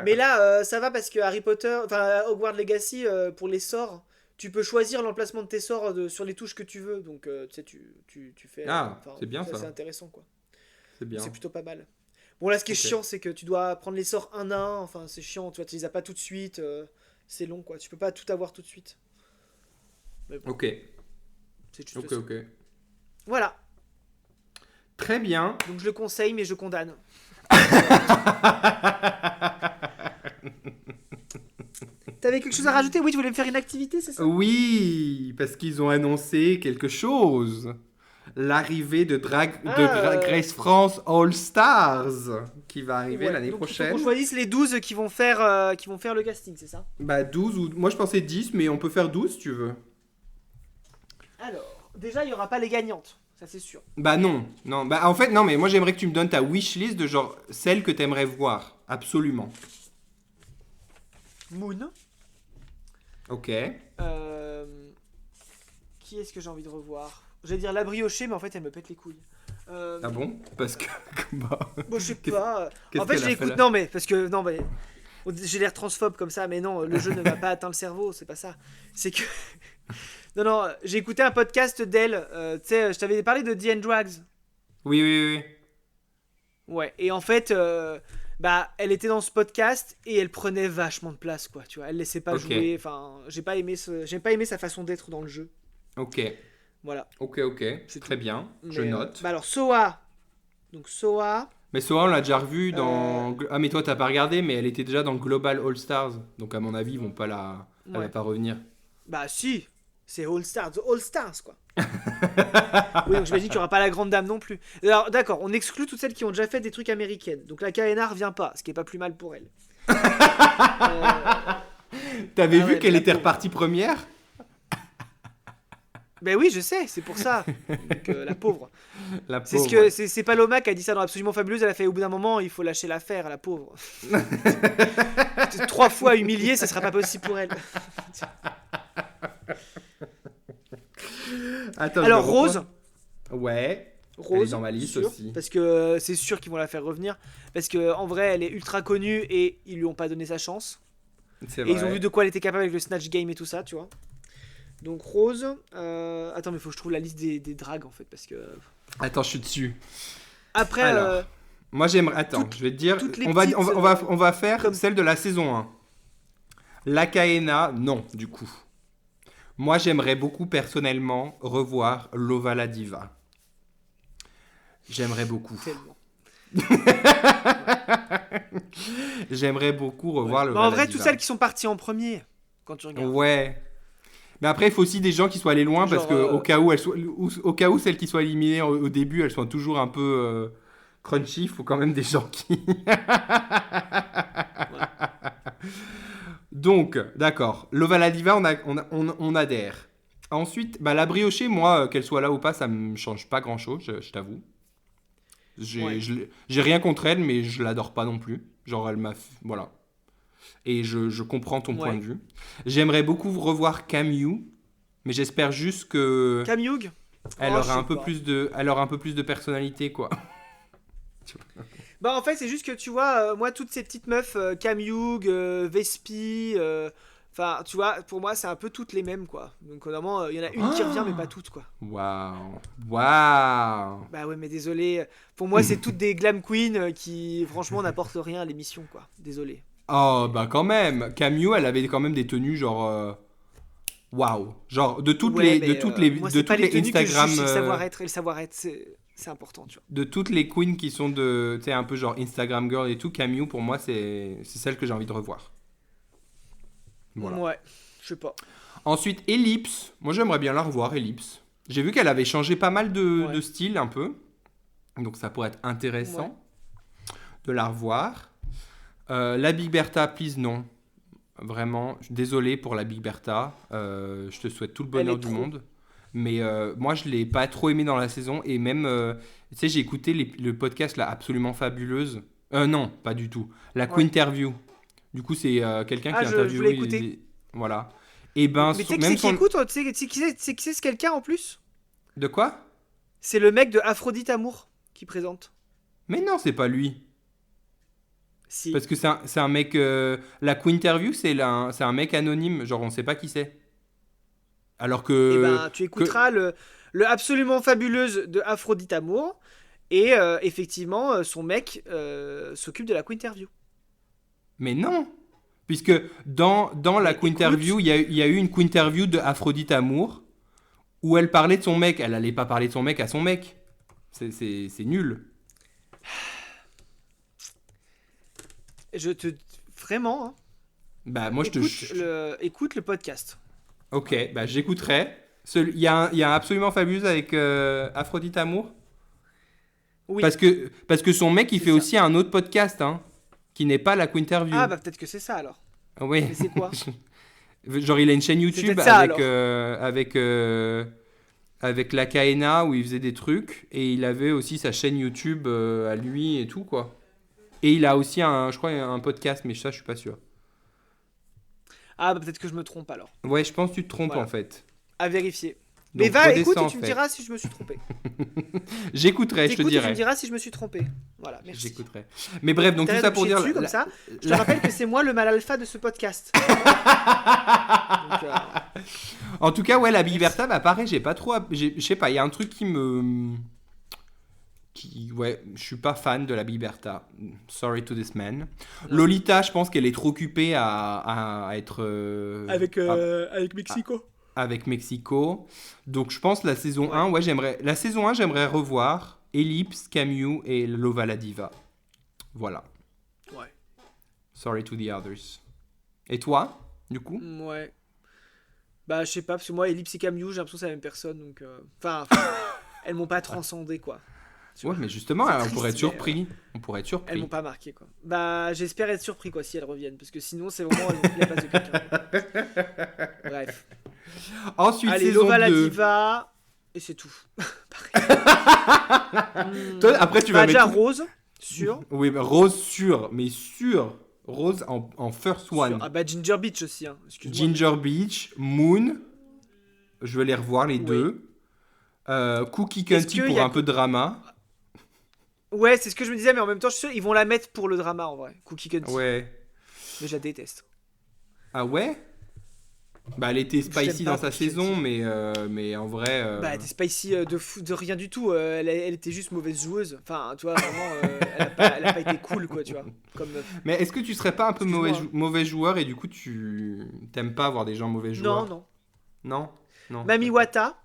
Mais là, ça va parce que Harry Potter, enfin Hogwarts Legacy, pour les sorts, tu peux choisir l'emplacement de tes sorts sur les touches que tu veux. Donc, tu sais, tu fais. Ah, enfin, c'est bien ça. C'est intéressant, quoi. C'est bien. C'est plutôt pas mal. Bon, là, ce qui est Ok. chiant, c'est que tu dois prendre les sorts un à un. Enfin, c'est chiant, tu vois, tu les as pas tout de suite. C'est long, quoi. Tu peux pas tout avoir tout de suite. Mais bon, Ok. c'est juste Ok, ça. ok. Voilà. Très bien. Donc, je le conseille, mais je condamne. T'avais quelque chose à rajouter? Oui, tu voulais me faire une activité, c'est ça? Oui, parce qu'ils ont annoncé quelque chose. L'arrivée de Ah, Grace France All Stars qui va arriver Ouais, l'année donc, il faut prochaine. qu'on choisisse les 12 qui vont faire le casting, c'est ça? Bah 12 ou moi je pensais 10 mais on peut faire 12 si tu veux. Alors, déjà, il n'y aura pas les gagnantes. Ça, c'est sûr. Bah non, non, bah en fait non mais moi j'aimerais que tu me donnes ta wishlist de genre celle que t'aimerais voir absolument. Moon. OK. Qui est-ce que j'ai envie de revoir? J'allais dire la briochée, mais en fait, elle me pète les couilles. Ah bon? Parce que bah, Bon, je sais Qu'est-ce- pas. qu'est-ce En fait, qu'elle je a l'écoute. là Non, mais parce que. Non, mais. J'ai l'air transphobe comme ça, mais non, le jeu ne m'a pas atteint le cerveau, c'est pas ça. C'est que. Non, non, j'ai écouté un podcast d'elle. Tu sais, je t'avais parlé de The Drugs. Oui oui oui. Ouais, et en fait, bah, elle était dans ce podcast et elle prenait vachement de place, quoi. Tu vois, elle laissait pas Ok. jouer. Enfin, j'ai pas aimé sa façon d'être dans le jeu. OK. Voilà. OK. C'est Très tout. bien. Je Mais, note. bah alors, Soa. Donc, Soa. Mais Sora, on l'a déjà revu dans. Ah, mais toi, t'as pas regardé, mais elle était déjà dans Global All Stars. Donc, à mon avis, ils vont pas la. Elle Ouais. va pas revenir. Bah, si. C'est All Stars. The All Stars, quoi. Oui, donc j'imagine qu'il n'y aura pas la grande dame non plus. Alors, d'accord, on exclut toutes celles qui ont déjà fait des trucs américaines. Donc, la KNA revient pas, ce qui est pas plus mal pour elle. T'avais Ah vu ouais, qu'elle la était pauvre. repartie première? Ben oui, je sais, c'est pour ça. Donc, la pauvre. La C'est pauvre. ce que c'est Paloma qui a dit ça dans Absolument Fabuleuse. Elle a fait au bout d'un moment, il faut lâcher l'affaire, la pauvre. 3 fois humiliée, ça sera pas possible pour elle. Attends, Alors je vais reprendre. Rose, Ouais. Elle est Rose, dans ma liste sûr, aussi. parce que c'est sûr qu'ils vont la faire revenir, parce que en vrai, elle est ultra connue et ils lui ont pas donné sa chance. C'est Et vrai. ils ont vu de quoi elle était capable avec le Snatch Game et tout ça, tu vois. Donc Rose, attends, mais faut que je trouve la liste des drags en fait, parce que Attends, je suis dessus. après, Alors, moi j'aimerais. Attends, toutes- je vais te dire. toutes les On va, petites, on va faire comme- celle de la saison 1. La Kaena, non, du coup. Moi j'aimerais beaucoup personnellement revoir Lova la Diva. J'aimerais beaucoup. tellement. J'aimerais beaucoup revoir Mais Lova en la vrai, Diva. toutes celles qui sont parties en premier, quand tu regardes. Ouais. Mais après, il faut aussi des gens qui soient allés loin parce Genre, que au cas où au cas où celles qui soient éliminées au début, elles sont toujours un peu crunchy. Il faut quand même des gens qui. Donc, d'accord. Lova la Diva, on adhère. Ensuite, bah, la briochée, moi, qu'elle soit là ou pas, ça me change pas grand-chose, je t'avoue. Ouais. J'ai rien contre elle, mais je l'adore pas non plus. Genre, elle m'a... Voilà. Et je comprends ton point Ouais. de vue. J'aimerais beaucoup revoir Camille, mais j'espère juste que Cam Hughes, elle Oh, je aura sais un peu pas. plus de personnalité, quoi. Bah en fait c'est juste que tu vois, moi toutes ces petites meufs, Cam Hughes, Vespi, enfin tu vois, pour moi c'est un peu toutes les mêmes quoi. Donc normalement il y en a une qui revient mais pas toutes quoi. Waouh. Waouh. Bah ouais mais désolé, pour moi c'est toutes des glam queens qui franchement n'apportent rien à l'émission quoi. Désolé. Oh, bah quand même. Camille, elle avait quand même des tenues genre... Waouh. Genre, de toutes Ouais, les, de mais, toutes les, moi de c'est pas toutes les les tenues que je Instagram... juge, c'est le savoir-être et le savoir-être c'est important tu vois. de toutes les queens qui sont de... Tu sais, un peu genre Instagram girl et tout, Camille, pour moi, c'est celle que j'ai envie de revoir. Voilà. Ouais, je sais pas. Ensuite, Ellipse. Moi, j'aimerais bien la revoir, Ellipse. J'ai vu qu'elle avait changé pas mal de, Ouais. de style, un peu. Donc, ça pourrait être intéressant de la revoir. La Big Bertha, please, non. Vraiment, désolé pour la Big Bertha. Je te souhaite tout le bonheur est du trop. monde. Mais moi, je l'ai pas trop aimé dans la saison. Et même, tu sais, j'ai écouté le podcast, là, Absolument Fabuleuse. Non, pas du tout. La Ouais. Quinterview. Du coup, c'est quelqu'un Ah, qui je interviewe. voulais écouter. Voilà. Et ben, Mais tu sais qui même c'est qui son... écoute, tu sais qui c'est ce quelqu'un en plus? De quoi? C'est le mec de Aphrodite Amour qui présente. Mais non, c'est pas lui. Si. Parce que c'est un mec... la Quinterview, c'est un mec anonyme. Genre, on sait pas qui c'est. Alors Et que... ben, tu écouteras le absolument fabuleuse de Aphrodite Amour. Et effectivement, son mec s'occupe de la Quinterview. Mais non. Puisque dans la Mais Quinterview, il y a eu une Quinterview de Aphrodite Amour où elle parlait de son mec. Elle allait pas parler de son mec à son mec. C'est nul. Je te. Vraiment, hein. Bah, moi, Écoute le podcast. Ok, bah, j'écouterai. Il y a un absolument fabuleux avec Aphrodite Amour. Oui. Parce que son mec, il C'est fait ça. aussi un autre podcast, hein, qui n'est pas la Quinterview. Ah, bah peut-être que c'est ça alors. Oui. Mais c'est quoi? Genre, il a une chaîne YouTube peut-être ça, avec la Kaena où il faisait des trucs. Et il avait aussi sa chaîne YouTube à lui et tout, quoi. Et il a aussi, je crois, un podcast, mais ça, je suis pas sûr. Ah, bah peut-être que je me trompe alors. Ouais, je pense que tu te trompes, Voilà. en fait. À vérifier. Donc, Mais va, écoute redescends, et tu me fait. diras si je me suis trompé. J'écouterai, je te T'écoutes et tu me dirai. diras si je me suis trompé. Voilà, merci. J'écouterai. Mais bref, donc tout T'as ça pour touché dire... dessus, comme ça. Je te rappelle que c'est moi le mal alpha de ce podcast. Donc, En tout cas, ouais, la Big Merci. Bertha, bah pareil, j'ai pas trop... Je sais pas, il y a un truc qui me... Ouais, je suis pas fan de la Big Bertha. Sorry to this man. Non. Lolita, je pense qu'elle est trop occupée à être... avec Mexico. avec Mexico. Donc je pense la saison Ouais. 1, ouais, la saison 1, j'aimerais revoir Ellipse, Camille et Lova la Diva. Voilà. Ouais. Sorry to the others. Et toi, du coup? Ouais. Bah, je sais pas, parce que moi, Ellipse et Camille, j'ai l'impression que c'est la même personne. Donc, enfin, elles m'ont pas transcendé, quoi. Tu Ouais, vois. mais justement, C'est on triste, pourrait être mais, surpris. On pourrait être Elles surpris. m'ont pas marqué, quoi. Bah, j'espère être surpris, quoi, si elles reviennent. Parce que sinon, c'est vraiment elles ont pris la place de quelqu'un. Bref. Ensuite, Allez, saison Lova la 2. diva. Et c'est tout. Toi, après, tu vas Déjà mettre... Rose, sûr. Oui, mais Rose sûr, mais sûr. Rose en first one. Ah bah Ginger Beach aussi, hein. Excuse-moi. Ginger Beach, Moon. Je vais les revoir, les Oui. deux. Cookie Est-ce Cunty qu'il pour y a- un peu de drama. Ouais, c'est ce que je me disais, mais en même temps, je suis sûr ils vont la mettre pour le drama en vrai. Cookie Cunty. Ouais. Mais je la déteste. Ah ouais? Bah, elle était spicy pas dans sa Cookie saison, Cunty. mais en vrai... Bah, elle était spicy de rien du tout. Elle était juste mauvaise joueuse. Enfin, tu vois, vraiment, elle a pas été cool, quoi, tu vois. Comme meuf. Mais est-ce que tu serais pas un peu Excuse-moi, mauvais joueur et du coup, tu t'aimes pas avoir des gens mauvais joueurs? Non, non. Non? Non. Mami Wata.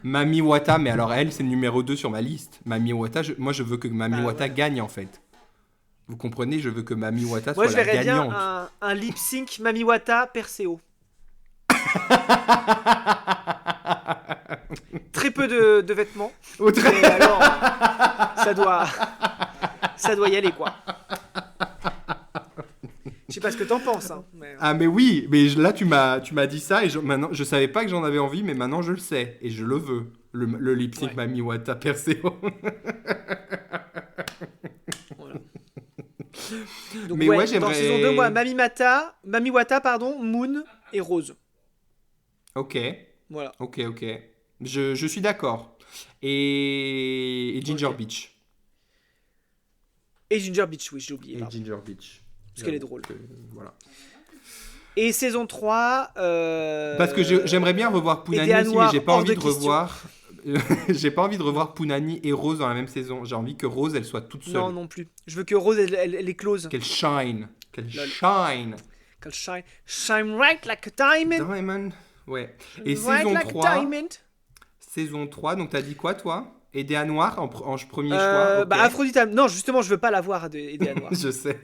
Mami Wata, mais alors elle, c'est le numéro 2 sur ma liste. Mami Wata, moi je veux que Mami Bah, Wata ouais. gagne en fait. Vous comprenez, je veux que Mami Wata Moi, soit je la verrais bien gagnante. un lip sync Mami Wata Perseo. Très peu de vêtements. Autre- Mais alors, ça doit y aller, quoi. Je sais pas ce que t'en penses, hein. Mais... Ah mais oui, mais là tu m'as dit ça et maintenant je savais pas que j'en avais envie, mais maintenant je le sais et je le veux. Le lip sync Ouais. Mami Wata Perseo. Voilà. Donc, Mais ouais, dans j'aimerais- saison 2, moi, Mami Wata, pardon, Moon et Rose. Ok, Voilà. ok. Je suis d'accord. Et Ginger Ok. Beach. Et Ginger Beach, oui, j'ai oublié. Et pardon. Ginger Beach. Parce qu'elle est drôle. Voilà. Et saison 3. Parce que j'aimerais bien revoir Punani Des aussi, mais Noir, j'ai pas hors envie de de question. revoir. J'ai pas envie de revoir Punani et Rose dans la même saison. J'ai envie que Rose elle soit toute seule. Non, non plus. Je veux que Rose, elle est close. Qu'elle shine. Qu'elle Lol. shine. Qu'elle shine. Shine right like a diamond. Diamond. Ouais. Et Right saison like a 3. diamond. Saison 3, donc t'as dit quoi toi? Edea Noir en premier choix. Ok. Bah, Aphrodite. Non, justement, je veux pas la voir, Edea Noir. Je sais.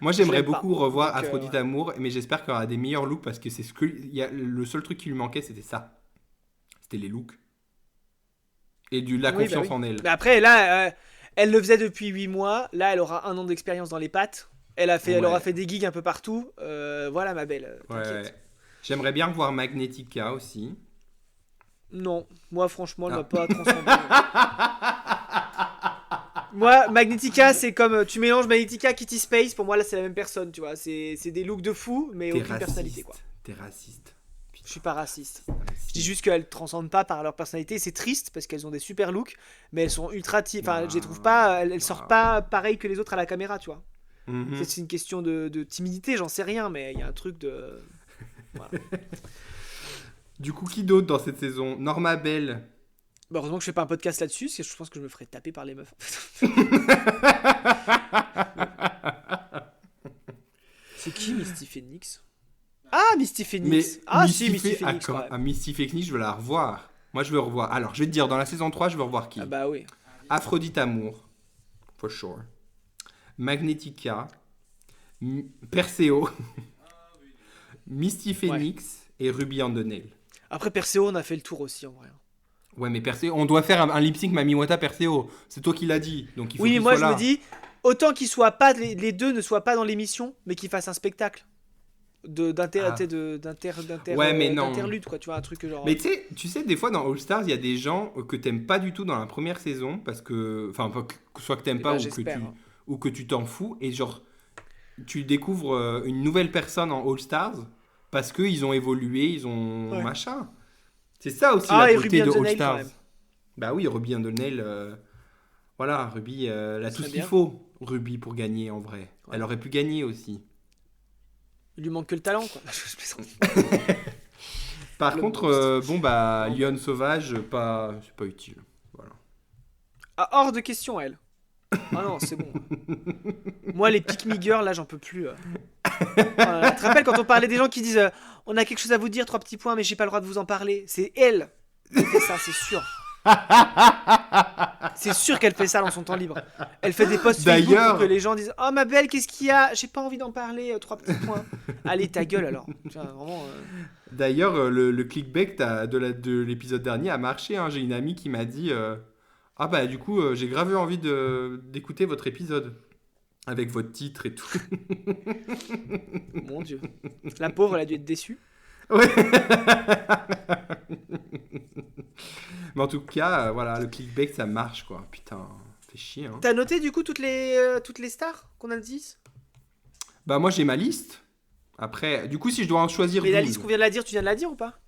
Moi, j'aimerais l'aime pas. beaucoup revoir Donc, Aphrodite ouais. Amour, mais j'espère qu'il y aura des meilleurs looks parce que c'est ce que le seul truc qui lui manquait, c'était ça. C'était les looks. Et la Oui, bah confiance oui. en elle. Mais après, là, elle le faisait depuis 8 mois. Là, elle aura 1 an d'expérience dans les pattes. Elle aura Ouais. fait des gigs un peu partout. Voilà, ma belle. Ouais, T'inquiète. ouais. J'aimerais bien revoir Magnetica aussi. Non, moi, franchement, elle Ah. m'a pas transcendé. Moi, Magnetica, c'est comme tu mélanges Magnetica, Kitty Space. Pour moi, là, c'est la même personne, tu vois. C'est des looks de fou, mais T'es aucune personnalité, quoi. raciste. T'es raciste. Je suis pas raciste. Raciste. Je dis juste qu'elles transcendent pas par leur personnalité. C'est triste parce qu'elles ont des super looks, mais elles sont ultra. Enfin, je les trouve pas. Elles sortent pas pareil que les autres à la caméra, tu vois. Mhm. C'est une question de timidité, j'en sais rien, mais il y a un truc de. Voilà. Du coup, qui d'autre dans cette saison? Norma Bell. Bah, heureusement que je fais pas un podcast là-dessus, parce que je pense que je me ferais taper par les meufs. C'est qui Misty Phoenix? Ah, Misty Phoenix. Ah, si, Misty Phoenix. Quand même. Misty Phoenix, je veux la revoir. Moi, je veux revoir. Alors, je vais te dire, dans la saison 3, je veux revoir qui? Ah, bah oui. Aphrodite Amour. For sure. Magnetica. Perseo. Misty Phoenix et Ruby on the Nail. Après, Perseo, on a fait le tour aussi en vrai. Ouais, mais Perseo, on doit faire un lip sync Mami Wata Perseo. C'est toi qui l'as dit. Donc il faut Oui, mais qu'il moi, soit je là. me dis, autant qu'ils soient pas, les deux ne soient pas dans l'émission, mais qu'ils fassent un spectacle. Ah. Ouais, mais non. D'interlude, quoi. Tu vois, un truc genre. Mais tu sais, des fois dans All Stars, il y a des gens que t'aimes pas du tout dans la première saison parce que, enfin, soit que t'aimes Eh pas ben, ou que j'espère, tu hein. ou que tu t'en fous et genre tu découvres une nouvelle personne en All Stars parce que ils ont évolué, ils ont Ouais. machin. C'est ça aussi Ah, la et beauté Ruby de on the All Nail, quand Stars. même. Bah oui, Ruby on the Nail. Voilà, Ruby, elle a tout Très ce qu'il bien. faut, Ruby, pour gagner en vrai. Ouais. Elle aurait pu gagner aussi. Il lui manque que le talent, quoi. Je plaisante. Par Le contre, monstre. bon bah, Lyon Sauvage, c'est pas utile. Voilà. Ah, hors de question, elle. Ah non, c'est bon. Moi, les pick me girls, là, j'en peux plus. Tu te rappelles quand on parlait des gens qui disent on a quelque chose à vous dire, 3 petits points, mais j'ai pas le droit de vous en parler. C'est elle qui fait ça, c'est sûr. C'est sûr qu'elle fait ça dans son temps libre. Elle fait des posts Facebook D'ailleurs- pour que les gens disent oh ma belle, qu'est-ce qu'il y a? J'ai pas envie d'en parler, 3 petits points. Allez, ta gueule alors. Tu vois, vraiment. D'ailleurs, le clickbait de l'épisode dernier a marché. Hein. J'ai une amie qui m'a dit ah bah du coup, j'ai grave eu envie d'écouter votre épisode. Avec votre titre et tout. Mon Dieu. La pauvre, elle a dû être déçue. Ouais. Mais en tout cas, voilà, le clickbait, ça marche, quoi. Putain, fait chier, hein. T'as noté du coup toutes les stars qu'on a dit? Bah, moi, j'ai ma liste. Après, du coup, si je dois en choisir Mais la 12... liste qu'on vient de la dire, tu viens de la dire ou pas?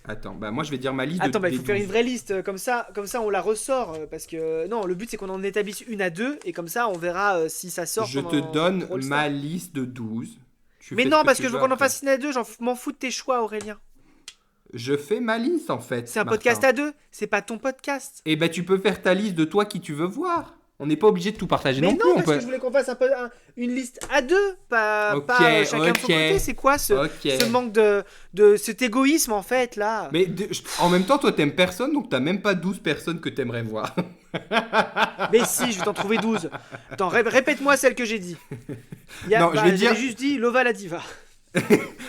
Attends, bah, moi, je vais dire ma liste Attends, bah il des faut faire 12. une vraie liste, comme ça on la ressort, parce que non, le but c'est qu'on en établisse une à deux, et comme ça on verra si ça sort Je te pendant donne Brawl ma Stars. liste de 12. Tu Mais fais non, ce parce tu que je veux veux qu'on en après. fasse une à deux, m'en fous de tes choix, Aurélien. Je fais ma liste, en fait, C'est un Martin. podcast à deux, c'est pas ton podcast. Et ben, tu peux faire ta liste de toi qui tu veux voir. On n'est pas obligé de tout partager Mais non, non, plus. parce que je voulais qu'on fasse une liste à deux, pas, Ok, pas chacun de son ok. côté. C'est quoi Ok. ce manque de cet égoïsme en fait là? Mais en même temps, toi, t'aimes personne, donc t'as même pas 12 personnes que t'aimerais voir. Mais si, je vais t'en trouver 12. Attends, répète-moi celle que j'ai dit. Non, je vais dire- J'avais juste dit Lova la diva.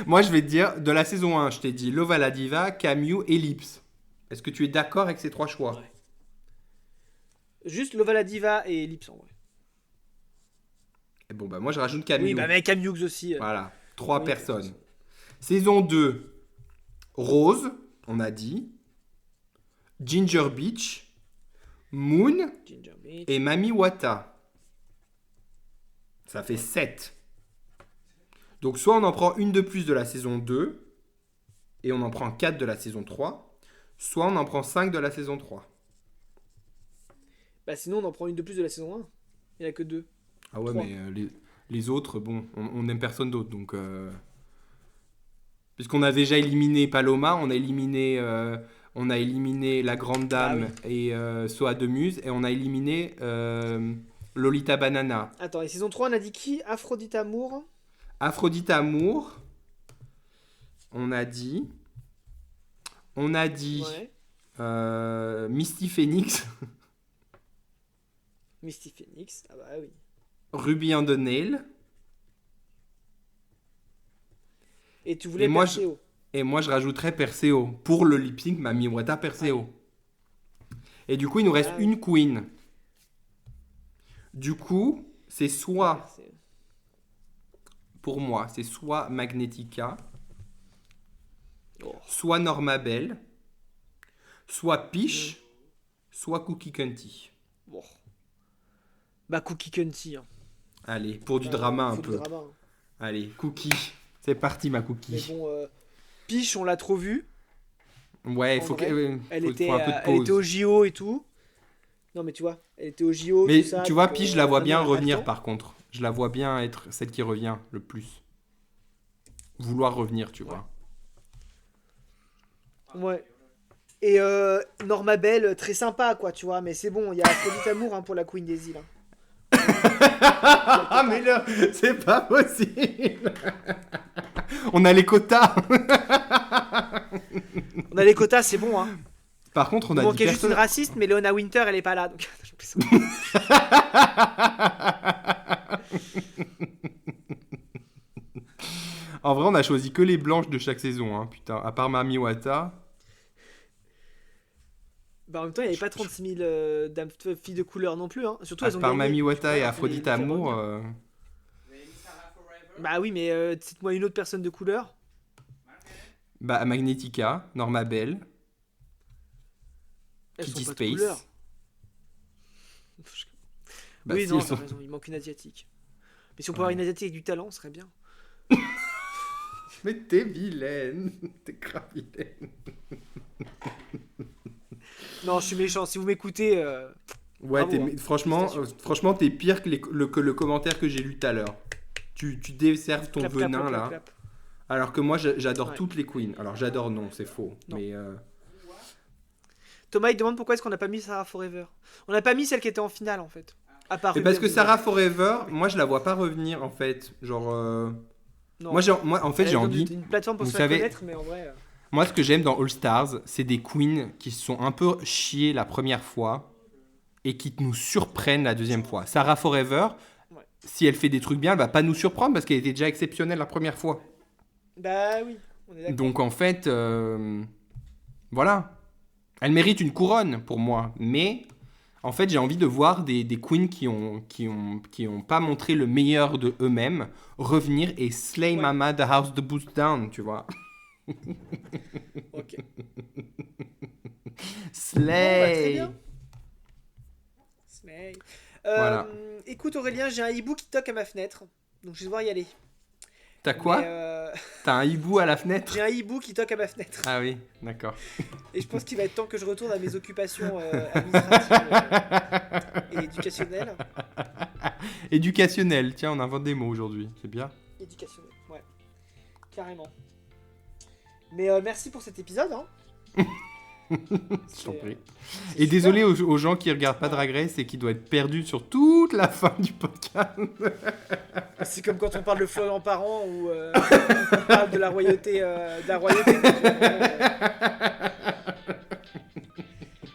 Moi, je vais te dire, de la saison 1, je t'ai dit Lova la Diva, Camille, Ellipse. Est-ce que tu es d'accord avec ces 3 choix? Ouais. Juste Lova la diva et Ellipse en vrai. Et bon, bah moi, je rajoute Camille. Oui, bah mais Cam Hughes aussi. Voilà, 3 Oui, personnes. Saison 2, Rose, on a dit. Ginger Beach, Moon Ginger Beach. et Mami Wata. Ça fait 7. Donc soit on en prend une de plus de la saison 2 et on en prend 4 de la saison 3, soit on en prend 5 de la saison 3. Bah sinon on en prend une de plus de la saison 1. Il n'y en a que 2. Ah ouais, 3. mais les autres, bon, on n'aime personne d'autre. Donc, puisqu'on a déjà éliminé Paloma, on a éliminé la Grande Dame et Soa de Muse, et on a éliminé Lolita Banana. Attends, et saison 3 on a dit qui? Aphrodite Amour. Aphrodite Amour, on a dit. On a dit Ouais. Misty Phoenix, Misty Phoenix. Ah bah oui. Ruby and the Nail, Et tu voulais Et moi, Perseo. et moi je rajouterais Perseo pour le lip sync Mami Wata Perseo. Et du coup, il nous reste Ah oui. une queen. Du coup, c'est soit, C'est- pour moi, c'est soit Magnetica, Oh. soit Norma Bell, soit Peach, soit Cookie Cunty. Bon. Bah Cookie Cunty. Hein. Allez, pour du Ah, drama un faut du peu. drama, hein. Allez, Cookie. C'est parti, ma Mais Cookie. bon, Peach on l'a trop vue. Ouais, il en faut, vrai, Elle faut était, un peu de elle était au pause. JO et tout. Non mais tu vois, elle était au JO. Mais tout ça, tu vois, donc, Peach, je la vois bien elle a pas le revenir temps. par contre. Je la vois bien être celle qui revient le plus. Vouloir revenir, tu vois. Ouais. Et Norma Bell, très sympa quoi, tu vois. Mais c'est bon, il y a Aphrodite Amour hein, pour la Queen des îles. Hein. Ah, mais là, c'est pas possible. On a les quotas. On a les quotas, c'est bon. Hein. Par contre, on Il a dit manquait juste une personne. raciste, mais Leona Winter, elle est pas là. Donc... En vrai, on a choisi que les blanches de chaque saison, hein, putain. À part Mami Wata. Bah, en même temps, il n'y avait pas 36 000 filles de couleur non plus. Hein. Surtout, À elles ont part gagné. Mami Wata et Ouais, Aphrodite les faire Amour. revenir. Vous avez mis Sarah Forever. Bah oui, mais cite-moi une autre personne de couleur. Bah, Magnetica, Norma Bell, Elles Kitty sont pas de Space. couleur. Bah, oui, si, non, elles t'as sont- raison, il manque une asiatique. Mais si on peut Ouais. avoir une asiatique avec du talent, ce serait bien. Mais t'es vilaine. T'es grave vilaine. Non, je suis méchant. Si vous m'écoutez, Ouais, Bravo, hein. franchement, t'es pire que, que le commentaire que j'ai lu tout à l'heure. Tu desserves ton clap, clap, venin clap, là. clap, clap. Alors que moi, j'adore Ouais. toutes les queens. Alors, j'adore, non, c'est faux. Non. Mais Thomas, il demande pourquoi est-ce qu'on n'a pas mis Sarah Forever. On n'a pas mis celle qui était en finale en fait. À part mais parce Ruby que and Sarah Daisy. Forever, moi, je la vois pas revenir en fait. Genre, Non. moi, en fait, Elle j'ai a besoin envie. d'une plateforme pour vous se faire savez- connaître, mais en vrai. Moi, ce que j'aime dans All Stars, c'est des queens qui se sont un peu chiées la première fois et qui nous surprennent la deuxième fois. Sarah Forever, Ouais. si elle fait des trucs bien, elle va pas nous surprendre parce qu'elle était déjà exceptionnelle la première fois. Bah oui, on est d'accord. Donc en fait, voilà. Elle mérite une couronne pour moi. Mais en fait, j'ai envie de voir des queens qui ont pas montré le meilleur de eux-mêmes revenir et slay Ouais. Mama the House the Boost Down, tu vois. Ok. Slay. Très bien. Slay. Voilà. Écoute Aurélien, j'ai un hibou qui toque à ma fenêtre, donc je vais devoir y aller. T'as quoi? Mais, T'as un hibou à la fenêtre? j'ai un hibou qui toque à ma fenêtre. Ah oui, d'accord. Et je pense qu'il va être temps que je retourne à mes occupations administratives et éducationnelles. Éducationnel, tiens, on invente des mots aujourd'hui, c'est bien. Éducationnelles, ouais. Carrément. Mais merci pour cet épisode. Hein. Je t'en prie. C'est Et super. désolé aux gens qui regardent pas Drag Race et qui doivent être perdus sur toute la fin du podcast. C'est comme quand on parle de Florian Parent ou on parle de la royauté.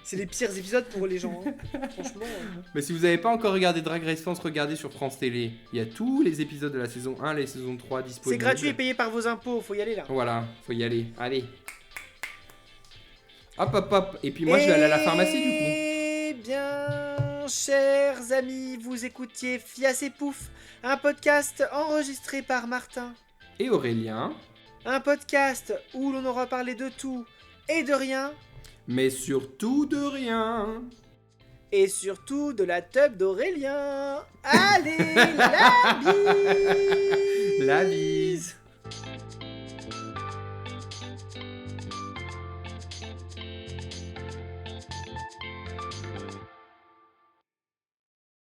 C'est les pires épisodes pour les gens. Hein. Franchement. Mais si vous n'avez pas encore regardé Drag Race France, regardez sur France Télé. Il y a tous les épisodes de la saison 1, la saison 3 disponibles. C'est gratuit et payé par vos impôts. Faut y aller là. Voilà, faut y aller. Allez. Hop, hop, hop. Et puis moi, je vais aller à la pharmacie du coup. Eh bien, chers amis, vous écoutiez Fias et Pouf, un podcast enregistré par Martin. Et Aurélien. Un podcast où l'on aura parlé de tout et de rien, Mais surtout de rien. et surtout de la teub d'Aurélien. Allez, la vie. La vie.